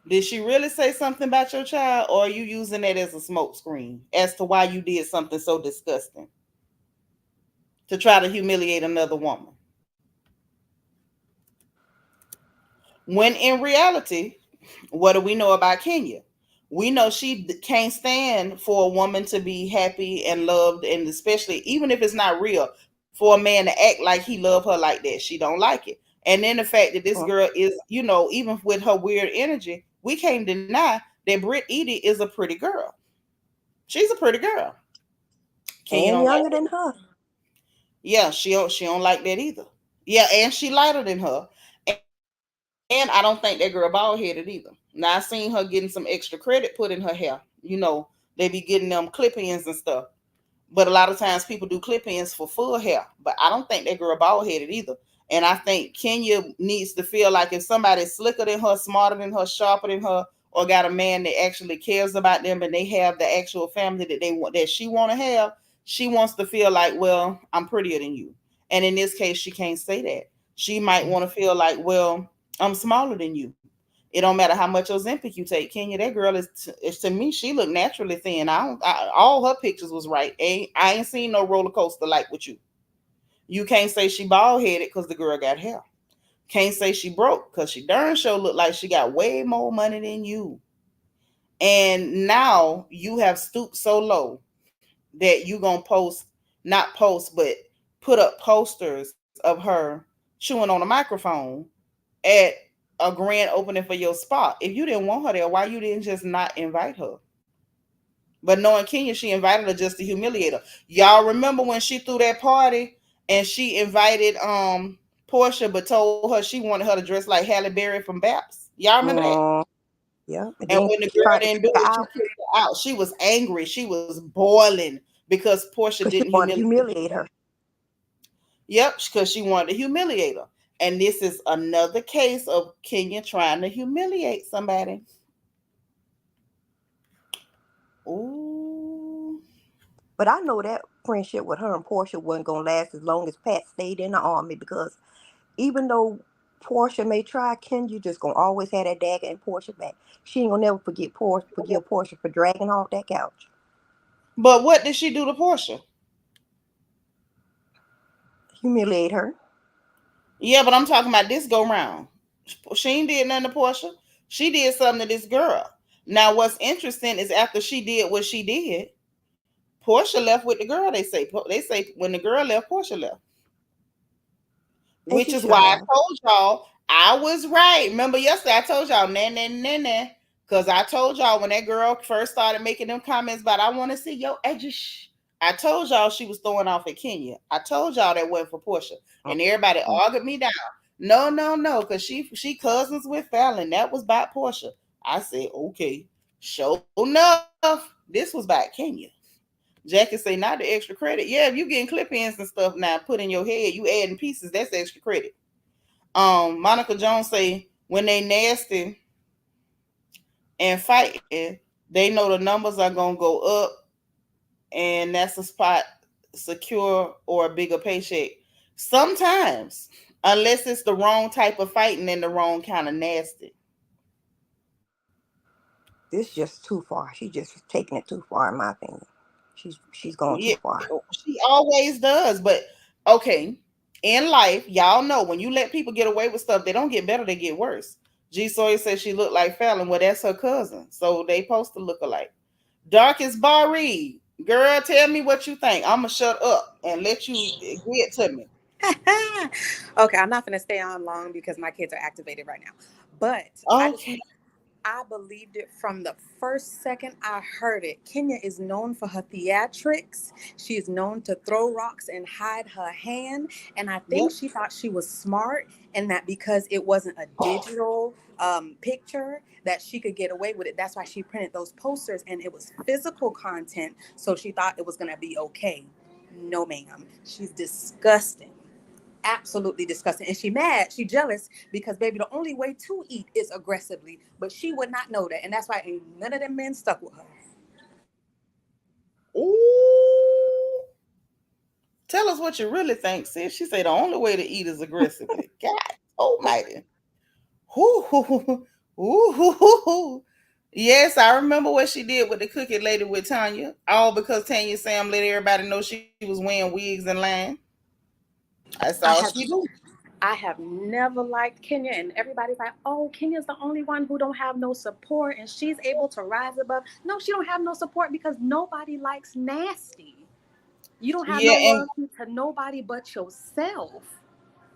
Did she really say something about your child, or are you using that as a smokescreen as to why you did something so disgusting to try to humiliate another woman? When in reality, what do we know about Kenya? We know she can't stand for a woman to be happy and loved, and especially even if it's not real, for a man to act like he love her like that. She don't like it. And then the fact that this Mm. girl is, even with her weird energy, we can't deny that Britt Edie is a pretty girl. She's a pretty girl. Kenya And don't like younger that. than her. Yeah, she don't like that either. Yeah, and she lighter than her. And I don't think that girl bald headed either. Now I seen her getting some extra credit put in her hair. They be getting them clip ins and stuff. But a lot of times people do clip ins for full hair. But I don't think that girl bald headed either. And I think Kenya needs to feel like if somebody's slicker than her, smarter than her, sharper than her, or got a man that actually cares about them and they have the actual family that they want that she want to have, she wants to feel like, well, I'm prettier than you. And in this case, she can't say that. She might want to feel like, well, I'm smaller than you. It don't matter how much Ozempic you take, Kenya. That girl is to me. She looked naturally thin. All her pictures was right. I ain't seen no roller coaster like with you. You can't say she bald headed because the girl got hair. Can't say she broke because she darn sure looked like she got way more money than you. And now you have stooped so low that you gonna post, not post, but put up posters of her chewing on a microphone at a grand opening for your spot. If you didn't want her there, why you didn't just not invite her? But knowing Kenya, she invited her just to humiliate her. Y'all remember when she threw that party and she invited Portia, but told her she wanted her to dress like Halle Berry from Baps. Y'all remember that? Mm. Yeah. And And then when the she girl tried to didn't kick do her it, she out kicked her out. She was angry. She was boiling because Portia because she didn't wanted to humiliate. humiliate her. Yep, because she wanted to humiliate her. And this is another case of Kenya trying to humiliate somebody. Ooh. But I know that friendship with her and Portia wasn't gonna last as long as Pat stayed in the army because even though Portia may try, Kenya just gonna always have that dagger in Portia back. She ain't gonna never forgive Portia for dragging her off that couch. But what did she do to Portia? Humiliate her. Yeah, but I'm talking about this go round. She ain't did nothing to Portia. She did something to this girl. Now, what's interesting is after she did what she did, Portia left with the girl. They say when the girl left, Portia left. And Which she is should why I have. told y'all I was right. Remember yesterday I told y'all nah. Because I told y'all when that girl first started making them comments about I want to see your edges. I told y'all she was throwing off at Kenya. I told y'all that wasn't for Portia. And everybody Mm. argued me down. No, because she cousins with Fallon. That was about Portia. I said, okay. Sure enough, this was about Kenya. Jackie say not the extra credit. Yeah, if you getting clip ins and stuff now put in your head, you adding pieces, that's extra credit. Monica Jones say when they nasty and fighting, they know the numbers are gonna go up, and that's a spot secure or a bigger paycheck. Sometimes, unless it's the wrong type of fighting and the wrong kind of nasty. This just too far. She just taking it too far, in my opinion. She's going Yeah, too far. she always does. But okay, in life, y'all know when you let people get away with stuff, they don't get better; they get worse. G. Sawyer said she looked like Fallon. Well, that's her cousin, so they supposed to look alike. Darkest Barry, girl, tell me what you think. I'ma shut up and let you get to me. Okay, I'm not going to stay on long because my kids are activated right now. But I just Okay. I believed it from the first second I heard it. Kenya is known for her theatrics. She is known to throw rocks and hide her hand. And I think Yep. she thought she was smart and that because it wasn't a digital picture that she could get away with it. That's why she printed those posters and it was physical content. So she thought it was going to be okay. No, ma'am. She's disgusting, absolutely disgusting. And she mad, she jealous because baby, the only way to eat is aggressively. But she would not know that, and that's why ain't none of them men stuck with her. Ooh. Tell us what you really think, sis. She said the only way to eat is aggressively. God almighty. Ooh. Ooh. Yes, I remember what she did with the cookie lady with Tanya. All because Tanya Sam let everybody know she was wearing wigs and lying. That's all I she have do. I have never liked Kenya, and everybody's like, "Oh, Kenya's the only one who don't have no support, and she's able to rise above." No, she don't have no support because nobody likes nasty. You don't have Yeah, no loyalty to nobody but yourself.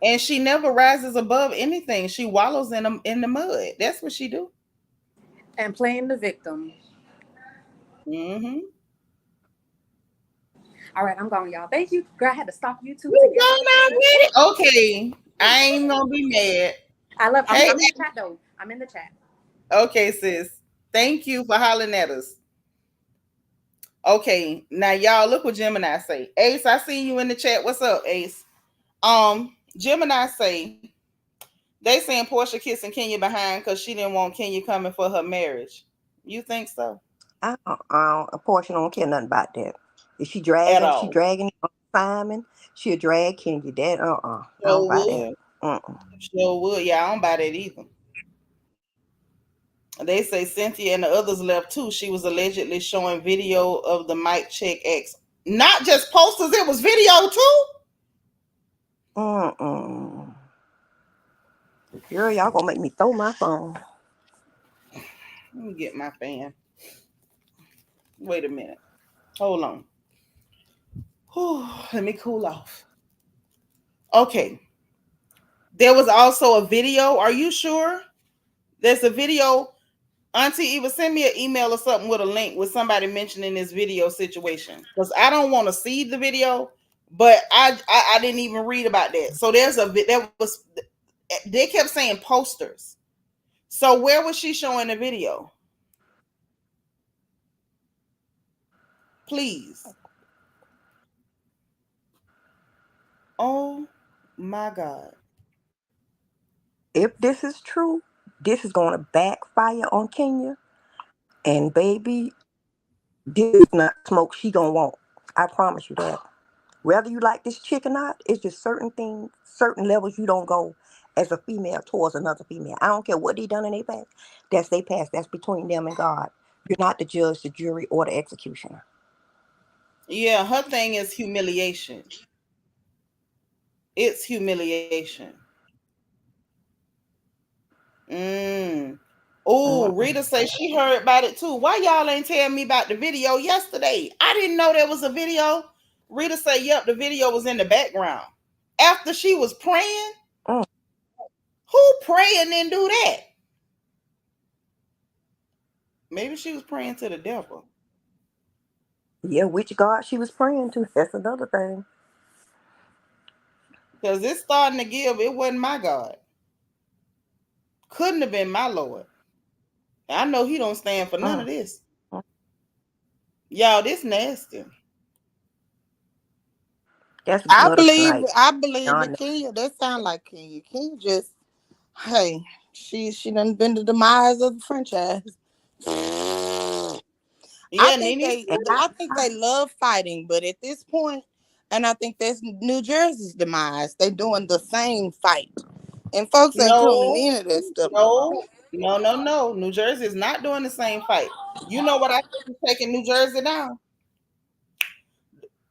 and she never rises above anything. She wallows in the mud. That's what she do. And playing the victim. Mm-hmm. All right, I'm going, y'all. Thank you. Girl, I had to stop YouTube to You get gone her to say already? Okay. I ain't gonna be mad. I love Hey, I'm in the chat though. I'm in the chat. okay, sis. Thank you for hollering at us. Okay, now y'all look what Gemini say. Ace, I see you in the chat. What's up, Ace? Gemini say they saying Portia kissing Kenya behind because she didn't want Kenya coming for her marriage. You think so? A portion don't care nothing about that. If At she all? dragging Simon, she'll drag Kennedy. That I don't Sure buy that. would. Uh-uh. Sure would. Yeah, I don't buy that either. They say Cynthia and the others left too. She was allegedly showing video of the mic check X. Not just posters, it was video too. Mm-mm. Girl, y'all gonna make me throw my phone. Let me get my fan. Wait a minute. Hold on. Whew, let me cool off. Okay. There was also a video. Are you sure? There's a video. Auntie Eva, send me an email or something with a link with somebody mentioning this video situation. Because I don't want to see the video, but I didn't even read about that. So they kept saying posters. So where was she showing the video? Please. Oh my God. If this is true, this is gonna backfire on Kenya. And baby, this is not smoke she gonna want. I promise you that. Whether you like this chick or not, it's just certain things, certain levels you don't go as a female towards another female. I don't care what they done in their past. That's their past. That's between them and God. You're not the judge, the jury, or the executioner. Yeah, her thing is humiliation. It's humiliation. Mm. Oh, Mm-mm. Rita says she heard about it too. Why y'all ain't tell me about the video yesterday? I didn't know there was a video. Rita said, yep, the video was in the background. After she was praying, Mm. who praying and do that? Maybe she was praying to the devil. Yeah, which God she was praying to. That's another thing. Because it's starting to give. It wasn't my God. Couldn't have been my Lord. I know he don't stand for none Mm. of this. Y'all, this nasty. That's I gutter believe snipe. I believe Y'all in Kenya. That sound like Kenya. Kenya just hey, she done been the demise of the franchise. I Yeah, think Nene. they I think they love fighting, but at this point, and I think that's New Jersey's demise. They doing the same fight. And folks ain't tuning No, into that stuff no more. no. New Jersey is not doing the same fight. You know what I think is taking New Jersey down?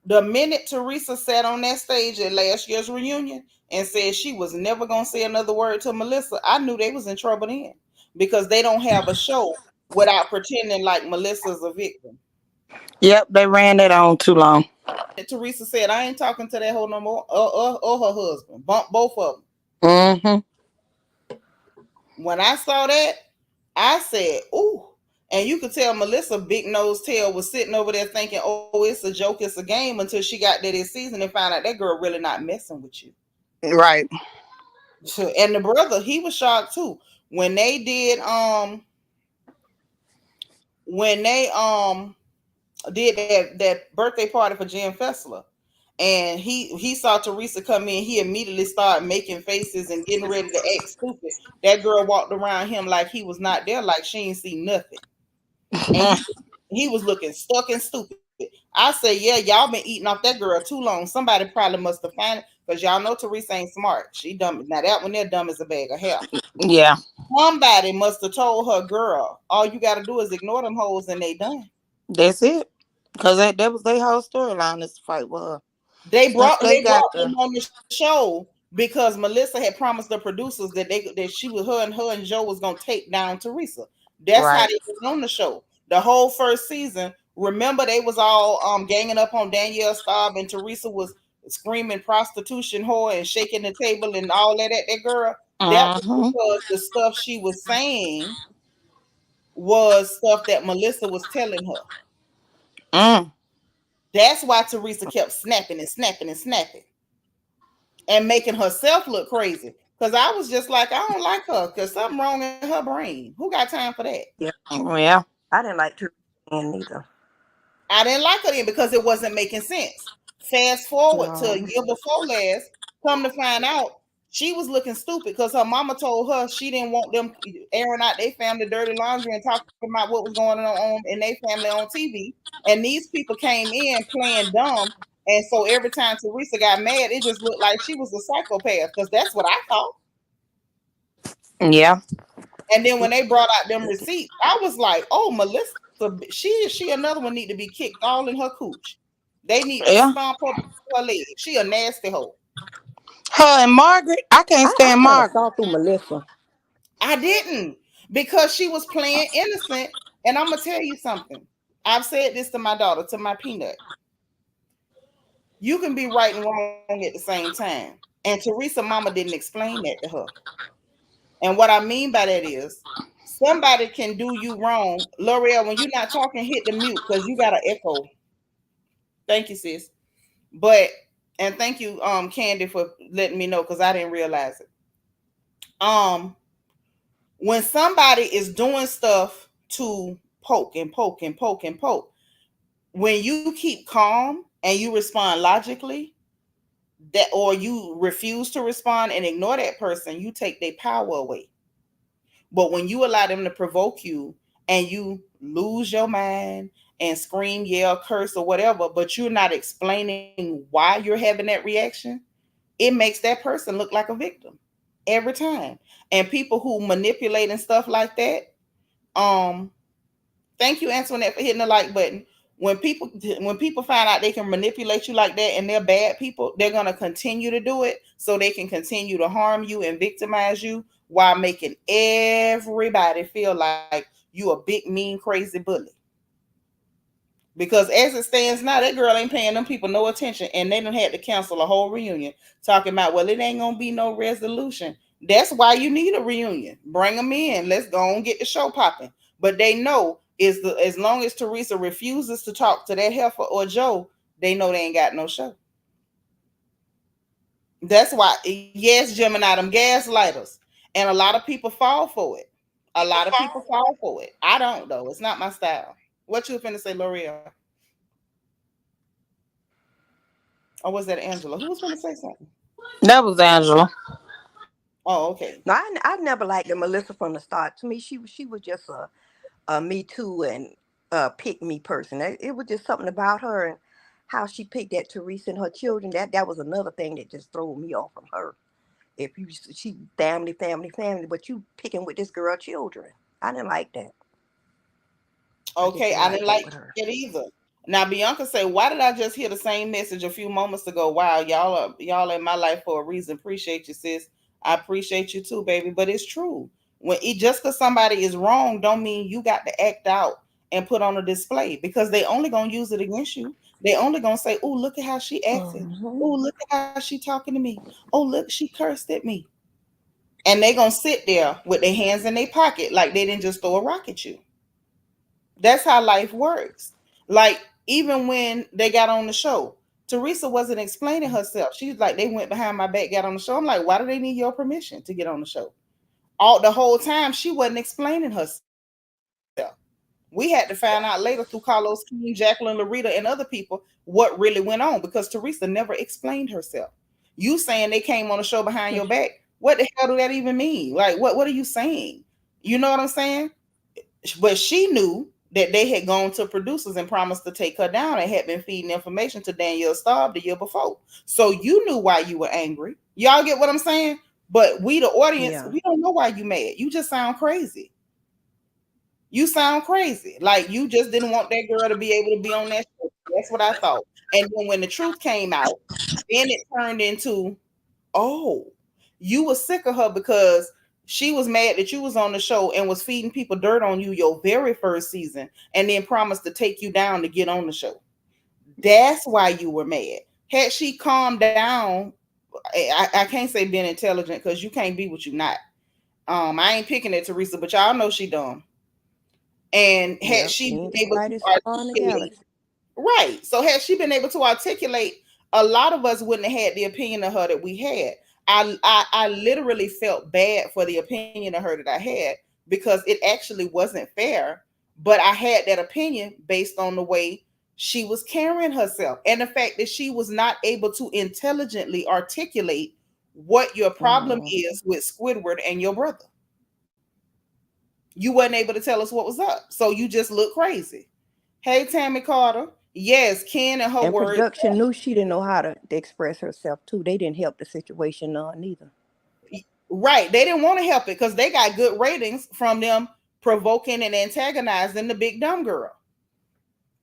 The minute Teresa sat on that stage at last year's reunion and said she was never gonna say another word to Melissa, I knew they was in trouble then because they don't have a show without pretending like Melissa's a victim. Yep, they ran that on too long. Teresa said, "I ain't talking to that hoe no more," or her husband. Bump both of them. Mm-hmm. When I saw that, I said, "Ooh." And you could tell Melissa Big Nose Tail was sitting over there thinking, "Oh, it's a joke, it's a game," until she got there this season and found out that girl really not messing with you. Right. And the brother, he was shocked too when they did that birthday party for Jen Fessler. And he saw Teresa come in. He immediately started making faces and getting ready to act stupid. That girl walked around him like he was not there, like she ain't seen nothing. And he was looking stuck and stupid. I say, yeah, y'all been eating off that girl too long. Somebody probably must have found it because y'all know Teresa ain't smart. She dumb. Now that one, they're dumb as a bag of hair. Yeah, Somebody must have told her, girl, all you got to do is ignore them hoes and they done. that's it. Cause that was their whole storyline is to fight with her. They Since brought they they got brought the them on the show because Melissa had promised the producers that she was her and Joe was gonna take down Teresa. That's how right. they was on the show. The whole first season Remember, they was all ganging up on Danielle Staub, and Teresa was screaming prostitution whore and shaking the table and all that at that girl. That was Mm-hmm. because the stuff she was saying was stuff that Melissa was telling her. Mm. That's why Teresa kept snapping and snapping and snapping and making herself look crazy. Because I was just like, I don't like her because something wrong in her brain. Who got time for that? Yeah, Yeah. I didn't like Teresa neither. I didn't like her then because it wasn't making sense. Fast forward to a No. year before last, come to find out she was looking stupid because her mama told her she didn't want them airing out their family dirty laundry and talking about what was going on in their family on TV. And these people came in playing dumb. And so every time Teresa got mad, it just looked like she was a psychopath because that's what I thought. Yeah. And then when It, they brought out them it, receipts, I was like, "Oh, Melissa, she another one need to be kicked all in her cooch. They need to Yeah. stomp her leg. She a nasty hoe." Her and Margaret, I can't I stand kind of Margaret. saw through Melissa. I didn't because she was playing innocent. And I'm gonna tell you something. I've said this to my daughter, to my peanut. You can be right and wrong at the same time. And Teresa mama didn't explain that to her. And what I mean by that is somebody can do you wrong. L'Oreal, when you're not talking, hit the mute because you got an echo. Thank you, sis. But and thank you, Candy, for letting me know because I didn't realize it. Um, when somebody is doing stuff to poke and poke and poke and poke, when you keep calm and you respond logically, that or you refuse to respond and ignore that person, you take their power away. But when you allow them to provoke you and you lose your mind and scream, yell, curse, or whatever, but you're not explaining why you're having that reaction, it makes that person look like a victim every time. And people who manipulate and stuff like that, um, thank you, Antoinette, for hitting the like button. When people find out they can manipulate you like that and they're bad people, they're gonna continue to do it so they can continue to harm you and victimize you while making everybody feel like you a big mean crazy bully. Because as it stands now, that girl ain't paying them people no attention, and they done had to cancel a whole reunion talking about, well, it ain't gonna be no resolution. That's why you need a reunion. Bring them in. Let's go and get the show popping. But they know is the as long as Teresa refuses to talk to that heifer or Joe, they know they ain't got no show. That's why, yes, Gemini, them gaslighters, and a lot of people fall for it. A lot of people fall for it. I don't though. It's not my style. What you finna say, L'Oreal? Or was that Angela? Who was going to say something? That was Angela. Oh, okay. No, I never liked the Melissa from the start. To me, she was just a Me Too and pick me person. It was just something about her and how she picked at Teresa and her children. That was another thing that just threw me off from her. If you she family, family, family, but you picking with this girl children. I didn't like that. I just Okay, didn't I like didn't that like with her. it either. Now Bianca said, "Why did I just hear the same message a few moments ago? Wow, y'all in my life for a reason. Appreciate you, sis. I appreciate you too, baby. But it's true. When it just because somebody is wrong, don't mean you got to act out and put on a display because they only gonna use it against you. They only gonna say, "Oh, look at how she acting. Hmm. Oh, look at how she talking to me. Oh, look, she cursed at me." And they gonna sit there with their hands in their pocket like they didn't just throw a rock at you. That's how life works. Like even when they got on the show, Teresa wasn't explaining herself. She's like, they went behind my back, got on the show. I'm like, why do they need your permission to get on the show? All the whole time she wasn't explaining herself. We had to find out later through Carlos King, Jacqueline, Larita, and other people what really went on because Teresa never explained herself. You saying they came on the show behind your back? What the hell do that even mean? Like, what are you saying? You know what I'm saying? But she knew that they had gone to producers and promised to take her down and had been feeding information to Danielle Staub the year before. So you knew why you were angry. Y'all get what I'm saying? But we, the audience, Yeah. we don't know why you mad. You just sound crazy. You sound crazy. Like you just didn't want that girl to be able to be on that show. That's what I thought. And then when the truth came out, then it turned into, oh, you were sick of her because She was mad that you was on the show and was feeding people dirt on you your very first season and then promised to take you down to get on the show. That's why you were mad. Had she calmed down, I can't say being intelligent because you can't be what you not. I ain't picking at Teresa, but y'all know she dumb. And had Yep, she she ain't been the able to brightest star in the articulate, galaxy. right. So had she been able to articulate, a lot of us wouldn't have had the opinion of her that we had. I literally felt bad for the opinion of her that I had because it actually wasn't fair. But I had that opinion based on the way she was carrying herself and the fact that she was not able to intelligently articulate what your problem Mm. is with Squidward and your brother. You wasn't able to tell us what was up. So you just look crazy. Hey, Tammy Carter. Yes, Ken and her And words. production knew she didn't know how to express herself too. They didn't help the situation none neither. Right. They didn't want to help it because they got good ratings from them provoking and antagonizing the big dumb girl.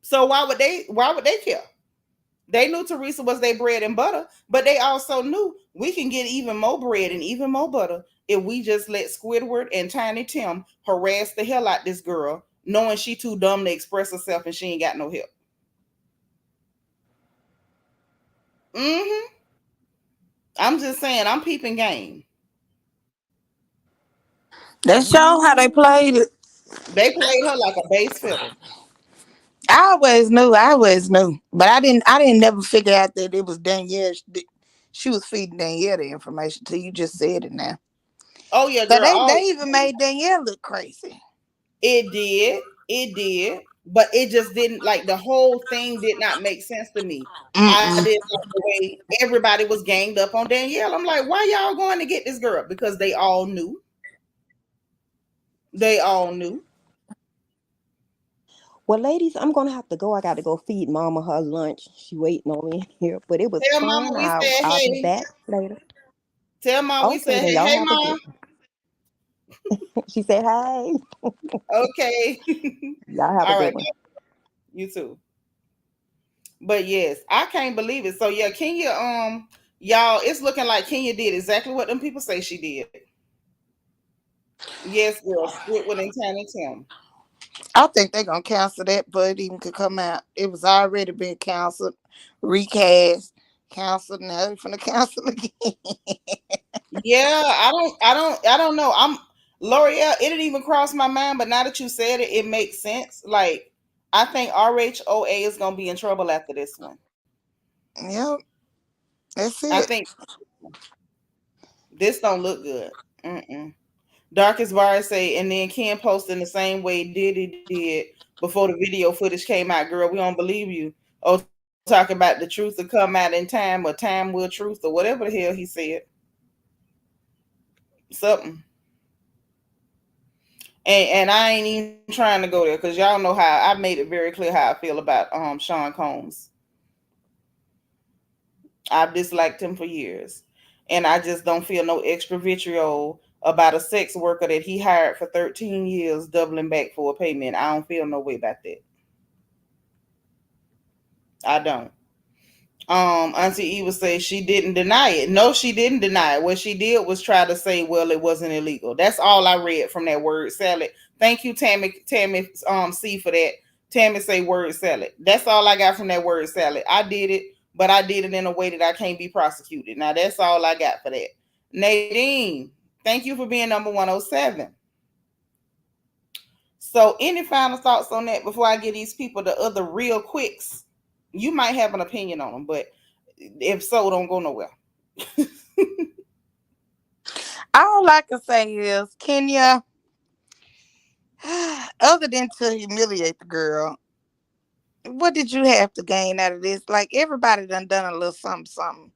So why would they care? They knew Teresa was their bread and butter, but they also knew we can get even more bread and even more butter if we just let Squidward and Tiny Tim harass the hell out this girl, knowing she too dumb to express herself and she ain't got no help. Mm-hmm. I'm just saying, I'm peeping game. That show how they Mm. played it. They played her like a bass fiddle. I always knew, but I didn't never figure out that it was Danielle. She was feeding Danielle the information till you just said it now. Oh yeah, So girl. they Oh, even made Danielle look crazy. it did. It did. But it just didn't, like, the whole thing did not make sense to me. I didn't Mm-mm. like the way everybody was ganged up on Danielle. I'm like, why y'all going to get this girl? Because they all knew. They all knew. Well, ladies, I'm gonna have to go. I got to go feed Mama her lunch. She waiting on me here. But it was Tell mama fun. we said I'll be hey. back later. Tell mom we Okay, said then hey. y'all Hey have a good mom. one. She said, "Hey, Okay. y'all have a All good right, one." you too. But yes, I can't believe it. So yeah, Kenya, y'all, it's looking like Kenya did exactly what them people say she did. Yes, girl, Squidward and Tiny Tim. I think they're gonna cancel that, but it even could come out. It was already been canceled, recast, canceled. Now they're finna cancel again. Yeah, I don't know. L'Oreal, it didn't even cross my mind, but now that you said it, it makes sense. Like, I think RHOA is gonna be in trouble after this one. Yep, that's I it. think this don't look good. Mm-mm. Darkest Bar say, and then Ken posted in the same way Diddy did before the video footage came out. Girl, we don't believe you. Oh, talk about the truth to come out in time, or time will truth, or whatever the hell he said. Something. And I ain't even trying to go there because y'all know how I made it very clear how I feel about Sean Combs. I've disliked him for years, and I just don't feel no extra vitriol about a sex worker that he hired for 13 years doubling back for a payment. I don't feel no way about that. I don't. Auntie Eva says she didn't deny it. No, she didn't deny it. What she did was try to say, well, it wasn't illegal. That's all I read from that word salad. Thank you, Tammy C for that. Tammy say word salad. That's all I got from that word salad. I did it, but I did it in a way that I can't be prosecuted. Now that's all I got for that. Nadine, thank you for being number 107. So any final thoughts on that before I give these people the other real quicks? You might have an opinion on them, but if so, don't go nowhere. All I can say is, Kenya, other than to humiliate the girl, what did you have to gain out of this? Like everybody done a little something, something.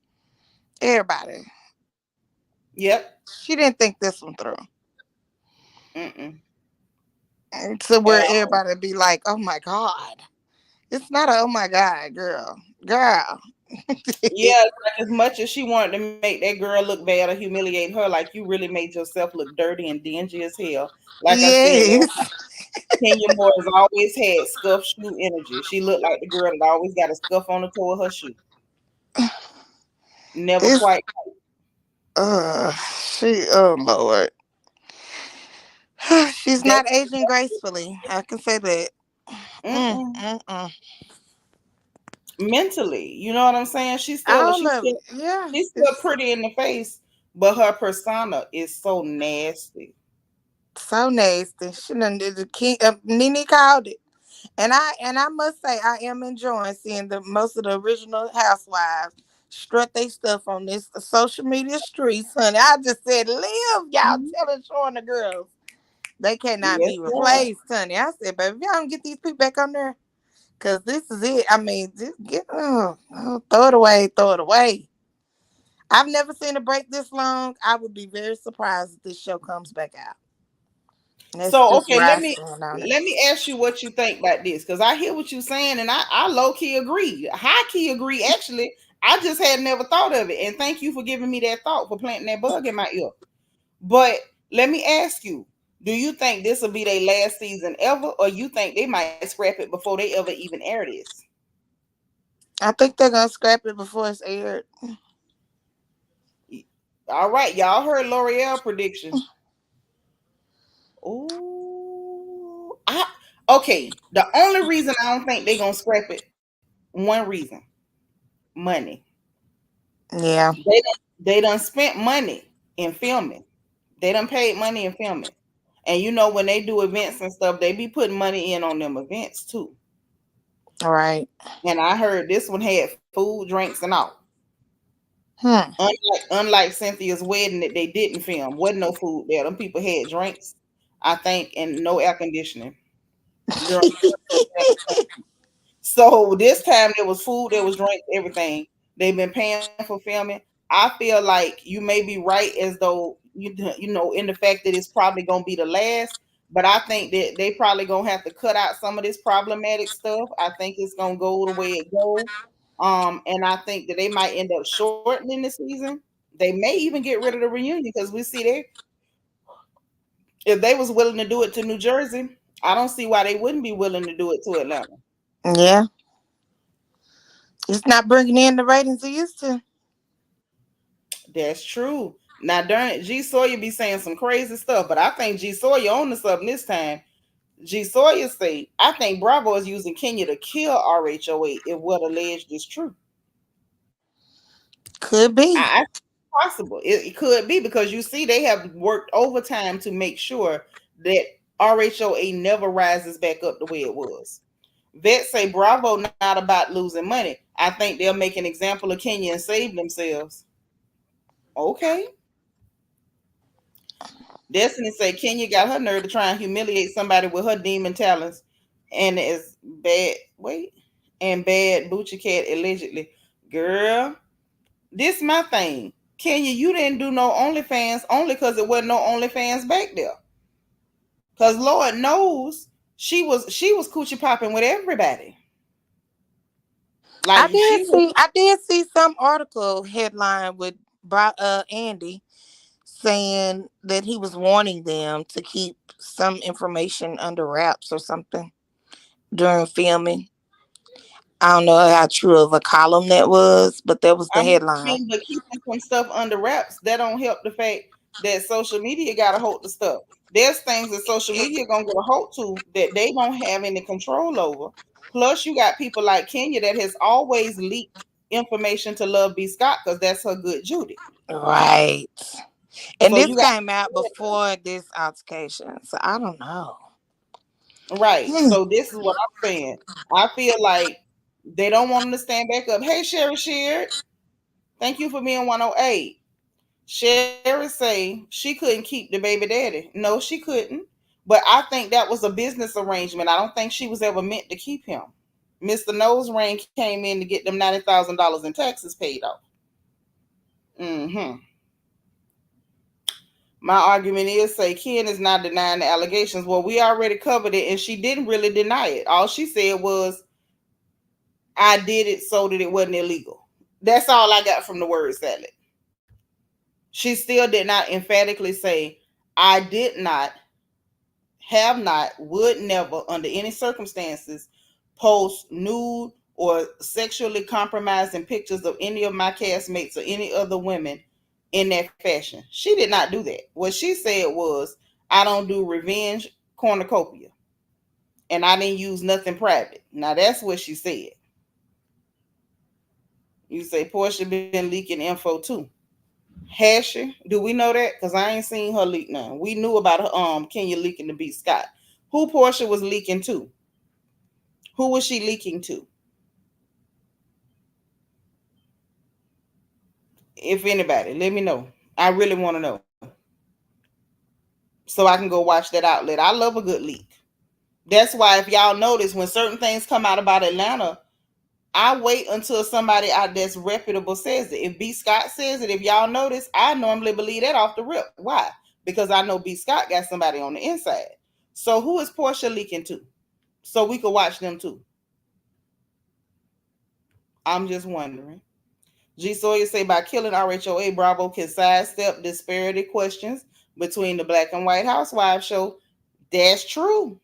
Everybody. Yep. She didn't think this one through. Mm-mm. And to At where all. everybody be like, oh my God. It's not a oh my God, girl. Girl. Yeah, like as much as she wanted to make that girl look bad or humiliate her, like you really made yourself look dirty and dingy as hell. Like I said, Yes. Kenya Moore has always had scuff shoe energy. She looked like the girl that always got a scuff on the toe of her shoe. Never It's quite. she oh Lord. She's That, not aging gracefully. I can say that. Mm, mm-mm. mm, mm. Mentally, you know what I'm saying? All of it. Yeah. She's still It's pretty in the face, but her persona is so nasty. so nasty. She done did the king. Nene called it. And I must say I am enjoying seeing the most of the original housewives strut their stuff on this social media streets, honey. I just said, live, y'all Mhm. telling showing the girls. They cannot Yes, be Lord. replaced, honey. I said, baby, if y'all don't get these people back on there, cause this is it. I mean, just get throw it away, throw it away. I've never seen a break this long. I would be very surprised if this show comes back out. That's So just okay, where I stand on it. let me ask you what you think about this, because I hear what you're saying, and I low key agree, high key agree. Actually, I just had never thought of it, and thank you for giving me that thought, for planting that bug in my ear. But let me ask you, do you think this will be their last season ever, or you think they might scrap it before they ever even air this? I think they're gonna scrap it before it's aired. All right, y'all heard L'Oreal prediction. Oh, okay. The only reason I don't think they're gonna scrap it, one reason: money. Yeah, They done spent money in filming. They done paid money in filming. And you know when they do events and stuff, they be putting money in on them events too. all right. And I heard this one had food, drinks, and all. Hmm. Unlike Cynthia's wedding that they didn't film, wasn't no food there. Them people had drinks, I think, and no air conditioning during. So this time there was food, there was drink, everything. They've been paying for filming. I feel like you may be right, as though you know, in the fact that it's probably gonna be the last. But I think that they probably gonna have to cut out some of this problematic stuff. I think it's gonna go the way it go. And I think that they might end up shortening the season. They may even get rid of the reunion, because we see they, if they was willing to do it to New Jersey, I don't see why they wouldn't be willing to do it to Atlanta. Yeah, it's not bringing in the ratings it used to. That's true. Now, during G Sawyer be saying some crazy stuff, but I think G Sawyer on to something this time. G Sawyer say, I think Bravo is using Kenya to kill RHOA if what alleged is true. Could be. I possible. It could be, because you see they have worked overtime to make sure that RHOA never rises back up the way it was. Vets say Bravo not about losing money. I think they'll make an example of Kenya and save themselves. Okay. Destiny say Kenya got her nerve to try and humiliate somebody with her demon talents, and is bad. Wait, and bad Boochie Cat allegedly. Girl, this my thing. Kenya, you didn't do no OnlyFans only because it wasn't no OnlyFans back there. Cause Lord knows she was coochie popping with everybody. Like she was. I did see some article headline with Andy saying that he was warning them to keep some information under wraps or something during filming. I don't know how true of a column that was, but that was I the headline. mean, but keeping some stuff under wraps, that don't help the fact that social media got a hold of stuff. There's things that social media gonna get a hold to that they don't have any control over. Plus, you got people like Kenya that has always leaked information to Love B. Scott because that's her good Judy. Right. And So this you got came out before this altercation. So I don't know. right. Hmm. So this is what I'm saying. I feel like they don't want them to stand back up. Hey, Sherry Sheard, thank you for being 108. Sherry say she couldn't keep the baby daddy. No, she couldn't. But I think that was a business arrangement. I don't think she was ever meant to keep him. Mr. Nose Ring came in to get them $90,000 in taxes paid off. Hmm. My argument is, say Ken is not denying the allegations. Well, we already covered it, and she didn't really deny it. All she said was, "I did it so that it wasn't illegal." That's all I got from the word salad. She still did not emphatically say, "I did not, have not, would never, under any circumstances, post nude or sexually compromising pictures of any of my castmates or any other women in that fashion." She did not do that. What she said was, I don't do revenge cornucopia. And I didn't use nothing private. Now that's what she said. You say Portia been leaking info too. Has she? Do we know that? Because I ain't seen her leak none. We knew about her Kenya leaking to B. Scott. Who Portia was leaking to? Who was she leaking to? If anybody, let me know. I really want to know. So I can go watch that outlet. I love a good leak. That's why if y'all notice when certain things come out about Atlanta, I wait until somebody out that's reputable says it. If B. Scott says it, if y'all notice, I normally believe that off the rip. Why? Because I know B. Scott got somebody on the inside. So who is Portia leaking to? So we could watch them too. I'm just wondering. G. Sawyer say by killing RHOA, Bravo can sidestep disparity questions between the Black and White Housewives show. That's true.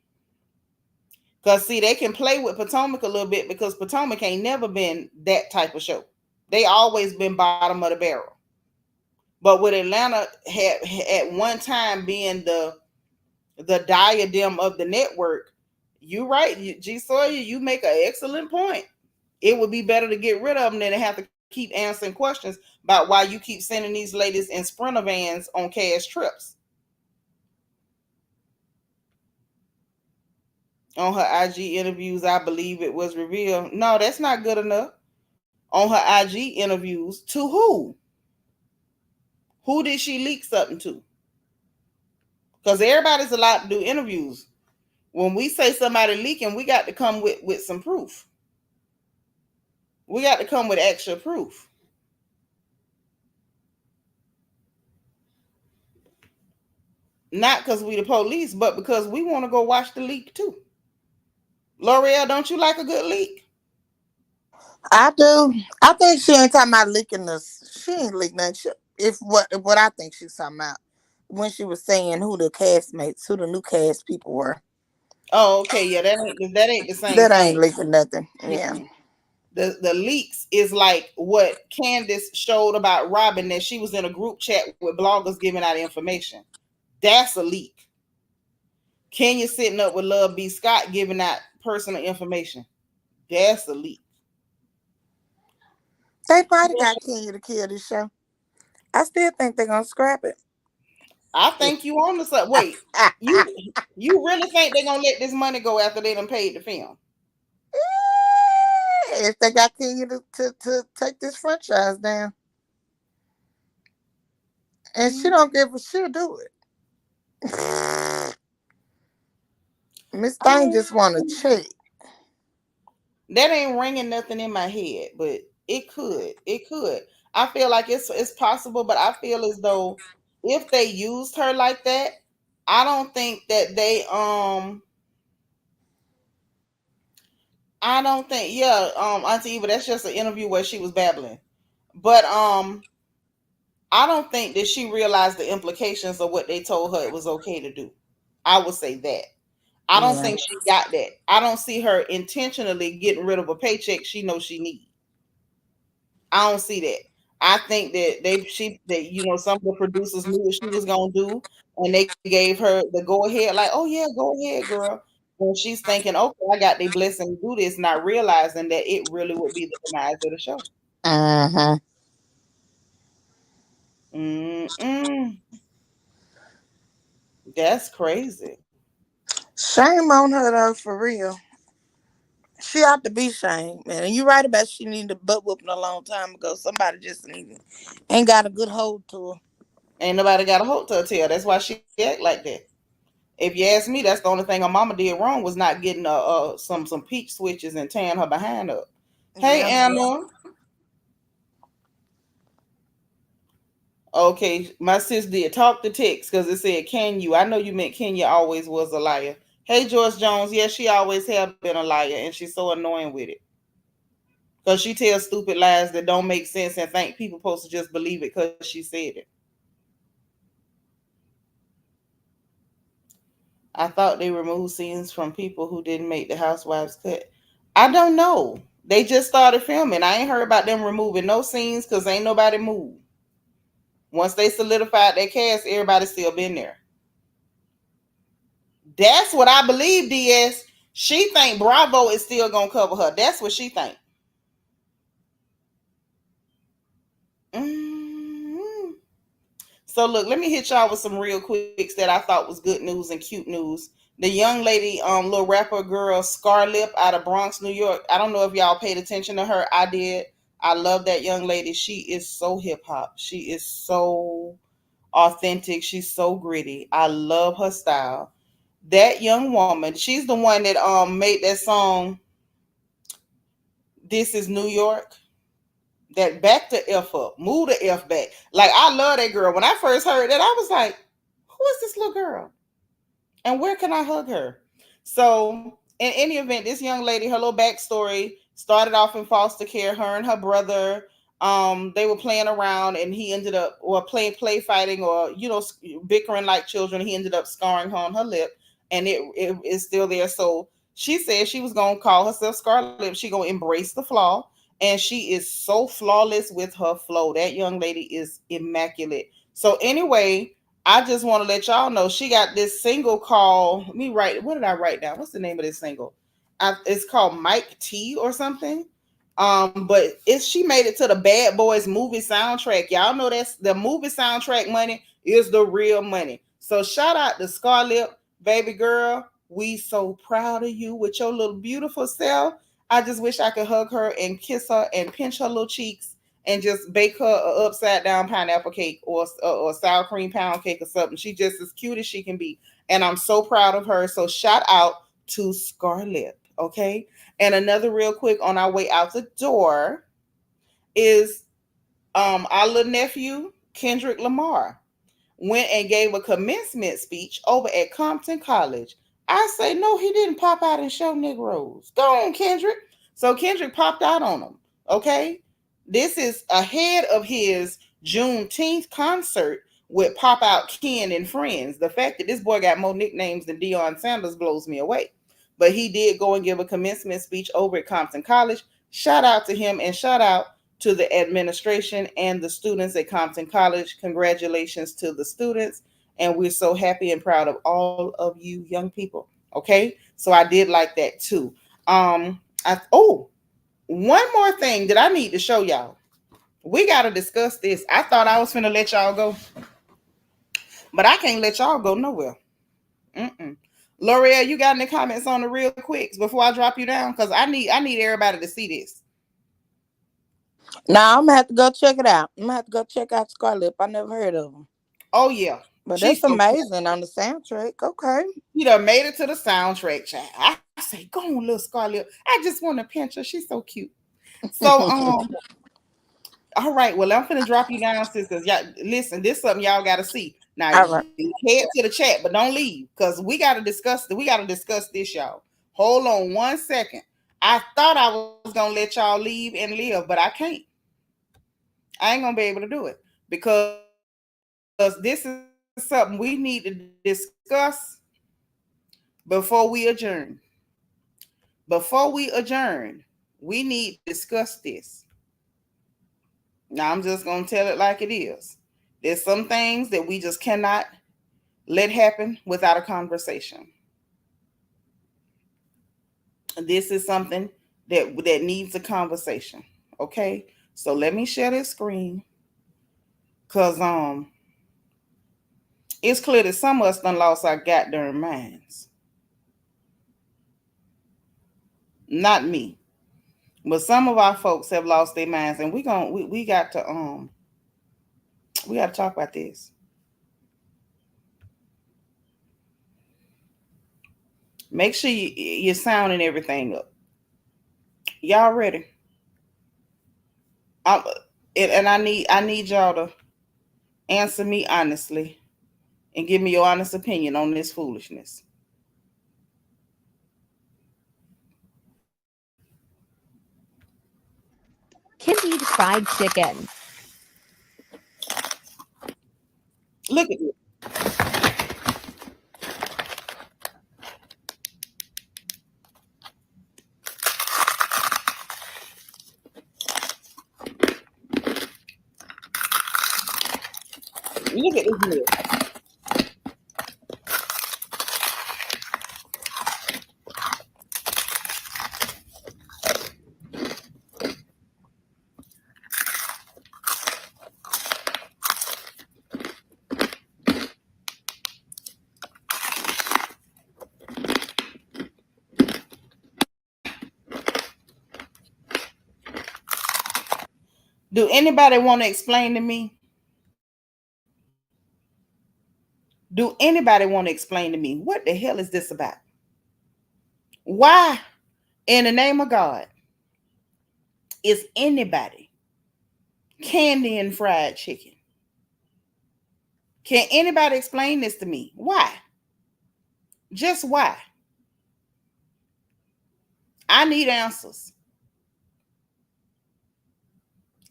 Because, see, they can play with Potomac a little bit because Potomac ain't never been that type of show. They always been bottom of the barrel. But with Atlanta had at one time being the diadem of the network, you right, G. Sawyer, you make an excellent point. It would be better to get rid of them than to have to keep answering questions about why you keep sending these ladies in Sprinter vans on cash trips. On her IG interviews, I believe it was revealed. No, that's not good enough. On her IG interviews, to who? Who did she leak something to? Because everybody's allowed to do interviews. When we say somebody leaking, we got to come with some proof. We got to come with actual proof. Not because we the police, but because we want to go watch the leak too. L'Oreal, don't you like a good leak? I do. I think she ain't talking about leaking this. She ain't leaking nothing. If what I think she's talking about when she was saying who the castmates, who the new cast people were. Oh, okay, yeah, that ain't the same That ain't thing. leaking nothing. Yeah. Mm-mm. The leaks is like what Candace showed about Robin that she was in a group chat with bloggers giving out information. That's a leak. Kenya sitting up with Love B. Scott giving out personal information. That's a leak. They might have got Kenya to kill this show. I still think they're gonna scrap it. I think you on the side. Wait, you really think they're gonna let this money go after they done paid the film? If they got Kenya to take this franchise down. And she don't give a she'll do it. Miss I Thing mean, just wanna check. that ain't ringing nothing in my head, but it could. It could. I feel like it's possible, but I feel as though if they used her like that, I don't think that they I don't think Auntie Eva, that's just an interview where she was babbling. But I don't think that she realized the implications of what they told her it was okay to do. I would say that. I don't Yeah. think she got that. I don't see her intentionally getting rid of a paycheck she knows she needs. I don't see that. I think that some of the producers knew what she was gonna do, and they gave her the go ahead, like, oh yeah, go ahead, girl. When she's thinking, okay, I got their blessing to do this, not realizing that it really would be the demise of the show. Uh-huh. Mm-mm. That's crazy. Shame on her though, for real. She ought to be shamed, man. And you're right about she needed a butt whooping a long time ago. Somebody just ain't got a good hold to her. Ain't nobody got a hold to her tail. That's why she act like that. If you ask me, that's the only thing her mama did wrong was not getting some peach switches and tearing her behind up. Hey Yeah. Anna. Okay, my sis did talk to text because it said, "Can you?" I know you meant Kenya always was a liar. Hey George Jones, yes, she always have been a liar, and she's so annoying with it because she tells stupid lies that don't make sense and think people supposed to just believe it because she said it. I thought they removed scenes from people who didn't make the Housewives cut. I don't know. They just started filming. I ain't heard about them removing no scenes because ain't nobody moved. Once they solidified their cast, everybody still been there. That's what I believe, DS. She think Bravo is still gonna cover her. That's what she think. Mm-hmm. So look, let me hit y'all with some real quicks that I thought was good news and cute news. The young lady, little rapper girl Scarlett out of Bronx, New York. I don't know if y'all paid attention to her. I did. I love that young lady. She is so hip hop. She is so authentic. She's so gritty. I love her style. That young woman, she's the one that made that song "This Is New York." That back the F up, move the F back. Like I love that girl. When I first heard that, I was like, "Who is this little girl? And where can I hug her?" So, in any event, this young lady, her little backstory started off in foster care. Her and her brother, they were playing around, and he ended up, or playing play fighting, or bickering like children. He ended up scarring her on her lip, and it is still there. So she said she was gonna call herself Scarlet. She gonna embrace the flaw, and she is so flawless with her flow. That young lady is immaculate. So anyway, I just want to let y'all know she got this single called. Let me write. What did I write down? What's the name of this single? It's called Mike T or something. But she made it to the Bad Boys movie soundtrack. Y'all know that's the movie soundtrack money is the real money. So shout out to Scarlett, baby girl. We so proud of you with your little beautiful self. I just wish I could hug her and kiss her and pinch her little cheeks and just bake her a upside down pineapple cake or sour cream pound cake or something. She just as cute as she can be, and I'm so proud of her. So shout out to Scarlett, okay? And another real quick on our way out the door is our little nephew Kendrick Lamar went and gave a commencement speech over at Compton College. I say, no, he didn't pop out and show Negroes. Go on, Kendrick. So Kendrick popped out on him. Okay. This is ahead of his Juneteenth concert with Pop Out Ken and Friends. The fact that this boy got more nicknames than Deion Sanders blows me away. But he did go and give a commencement speech over at Compton College. Shout out to him and shout out to the administration and the students at Compton College. Congratulations to the students. And we're so happy and proud of all of you young people. Okay. So I did like that too. One more thing that I need to show y'all. We got to discuss this. I thought I was finna let y'all go, but I can't let y'all go nowhere. Mm-mm. L'Oreal, you got any comments on the real quicks before I drop you down? Because I need everybody to see this. Now I'm gonna have to go check it out. I'm gonna have to go check out Scarlett. I never heard of them, Oh yeah. but She's that's so cute. amazing on the soundtrack. Okay. She done made it to the soundtrack, child. I say, go on, little Scarlett. I just want to pinch her. She's so cute. So, all right. Well, I'm finna drop you down, sisters. Y'all, listen, this is something y'all gotta see. Now, All right. head to the chat, but don't leave because we gotta discuss this, y'all. Hold on 1 second. I thought I was gonna let y'all leave and live, but I can't. I ain't gonna be able to do it because this is something we need to discuss before we adjourn. Before we adjourn, we need to discuss this. Now, I'm just going to tell it like it is. There's some things that we just cannot let happen without a conversation. This is something that needs a conversation. Okay? So let me share this screen cuz it's clear that some of us done lost our goddamn minds. Not me. But some of our folks have lost their minds, and we got to talk about this. Make sure you're sounding everything up. Y'all ready? I'm, and I need y'all to answer me honestly and give me your honest opinion on this foolishness. Kids eat fried chicken. Look at this. Look at this meal. Do anybody want to explain to me? Do anybody want to explain to me what the hell is this about? Why, in the name of God, is anybody candy and fried chicken? Can anybody explain this to me? Why? Just why? I need answers.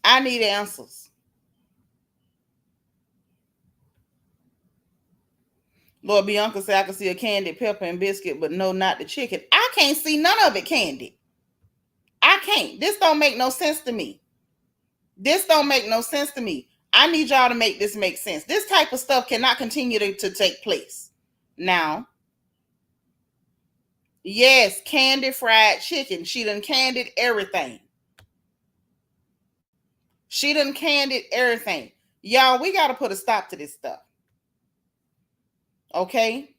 I need answers. Lord Bianca said I can see a candied pepper and biscuit, but no, not the chicken. I can't see none of it candied. I can't. This don't make no sense to me. This don't make no sense to me. I need y'all to make this make sense. This type of stuff cannot continue to take place. Now, yes, candy fried chicken. She done candied everything. She done candied everything. Y'all, we got to put a stop to this stuff. Okay?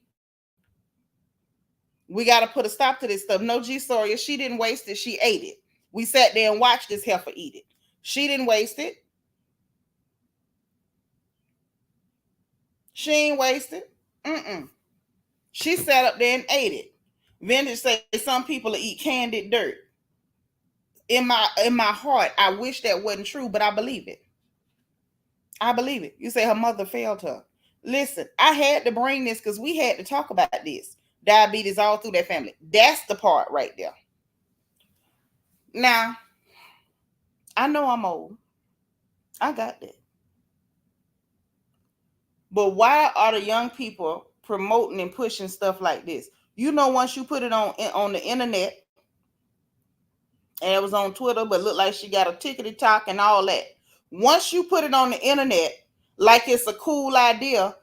We got to put a stop to this stuff. No, G Sawyer, she didn't waste it. She ate it. We sat there and watched this heifer eat it. She didn't waste it. She ain't waste it. She sat up there and ate it. Vintage say some people eat candied dirt. In my heart, I wish that wasn't true, but I believe it. I believe it. You say her mother failed her. Listen, I had to bring this because we had to talk about this. Diabetes all through that family. That's the part right there. Now, I know I'm old. I got that. But why are the young people promoting and pushing stuff like this? You know, once you put it on the internet, and it was on Twitter, but looked like she got a tickety talk and all that. Once you put it on the internet, like it's a cool idea,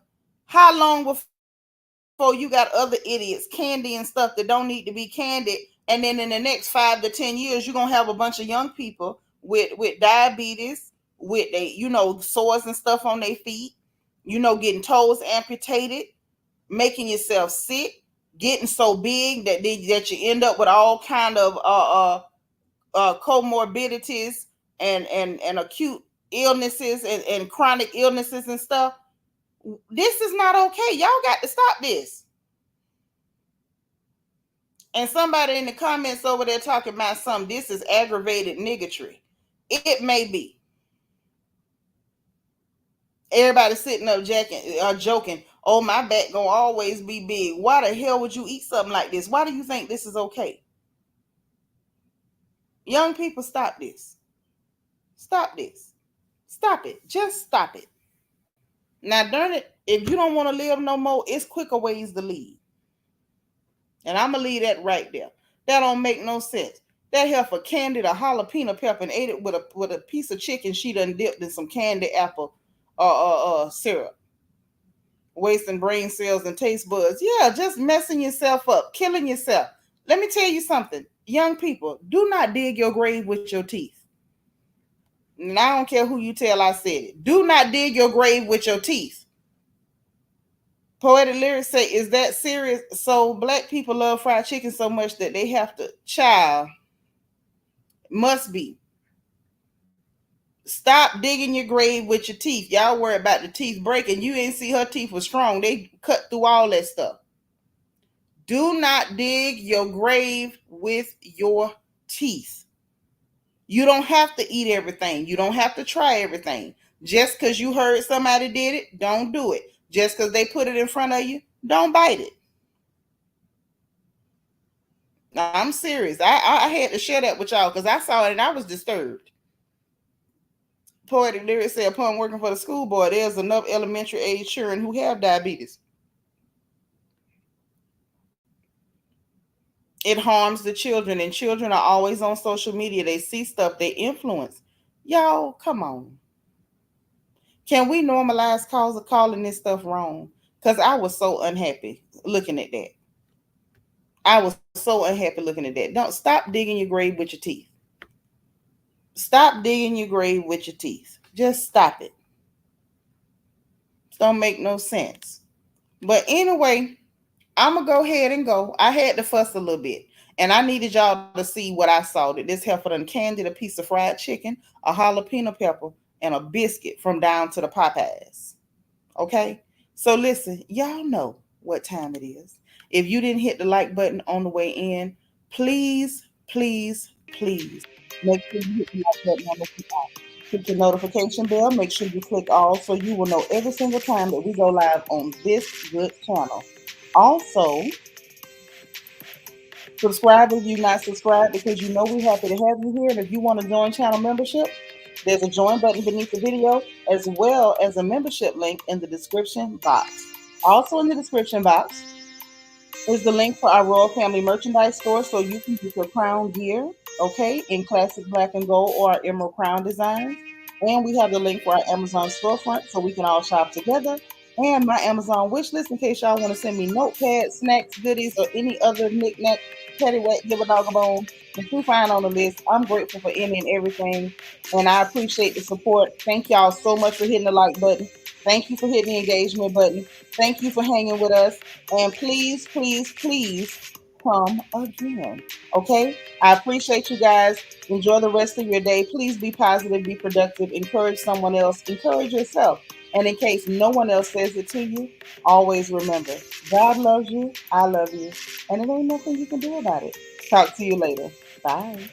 how long before you got other idiots candy and stuff that don't need to be candied? And then in the next 5 to 10 years, you're gonna have a bunch of young people with diabetes, with sores and stuff on their feet, getting toes amputated, making yourself sick, getting so big that you end up with all kind of comorbidities and acute illnesses and chronic illnesses and stuff. This is not okay. Y'all got to stop this. And somebody in the comments over there talking about something, this is aggravated niggatry. It may be. Everybody sitting up joking, oh, my back gonna always be big. Why the hell would you eat something like this? Why do you think this is okay? Young people, stop this. Stop this. Stop it. Just stop it. Now, darn it, if you don't want to live no more, it's quicker ways to leave. And I'm going to leave that right there. That don't make no sense. That heifer candied a jalapeno pepper and ate it with a piece of chicken she done dipped in some candy apple syrup. Wasting brain cells and taste buds. Yeah, just messing yourself up, killing yourself. Let me tell you something. Young people, do not dig your grave with your teeth. And I don't care who you tell I said it. Do not dig your grave with your teeth. Poetic Lyrics say, is that serious? So black people love fried chicken so much that they have to, child, must be. Stop digging your grave with your teeth. Y'all worry about the teeth breaking. You ain't see her teeth was strong. They cut through all that stuff. Do not dig your grave with your teeth. You don't have to eat everything. You don't have to try everything. Just because you heard somebody did it, don't do it. Just because they put it in front of you, don't bite it. Now, I'm serious. I had to share that with y'all because I saw it and I was disturbed. Poetic Lyrics said, upon working for the school board, there's enough elementary age children who have diabetes. It harms the children, and children are always on social media. They see stuff, they influence. Y'all, come on. Can we normalize calling this stuff wrong? Because I was so unhappy looking at that. I was so unhappy looking at that. Don't stop digging your grave with your teeth. Stop digging your grave with your teeth. Just stop it. Don't make no sense. But anyway, I'm going to go ahead and go. I had to fuss a little bit. And I needed y'all to see what I saw. That this heifer done candied a piece of fried chicken, a jalapeno pepper, and a biscuit from down to the Popeyes. Okay? So listen, y'all know what time it is. If you didn't hit the like button on the way in, please, please, please make sure you hit the like button on the way out. Hit your notification bell. Make sure you click all so you will know every single time that we go live on this good channel. Also, subscribe if you're not subscribed because you know we're happy to have you here. And if you want to join channel membership, there's a join button beneath the video as well as a membership link in the description box. Also in the description box is the link for our Royal Family merchandise store so you can get your crown gear, okay, in classic black and gold or our emerald crown designs. And we have the link for our Amazon storefront so we can all shop together. And my Amazon wish list in case y'all want to send me notepads, snacks, goodies, or any other knickknack, paddywhack, give a dog a bone. If you find on the list, I'm grateful for any and everything. And I appreciate the support. Thank y'all so much for hitting the like button. Thank you for hitting the engagement button. Thank you for hanging with us. And please, please, please come again. Okay? I appreciate you guys. Enjoy the rest of your day. Please be positive, be productive, encourage someone else, encourage yourself. And in case no one else says it to you, always remember God loves you, I love you, and it ain't nothing you can do about it. Talk to you later. Bye.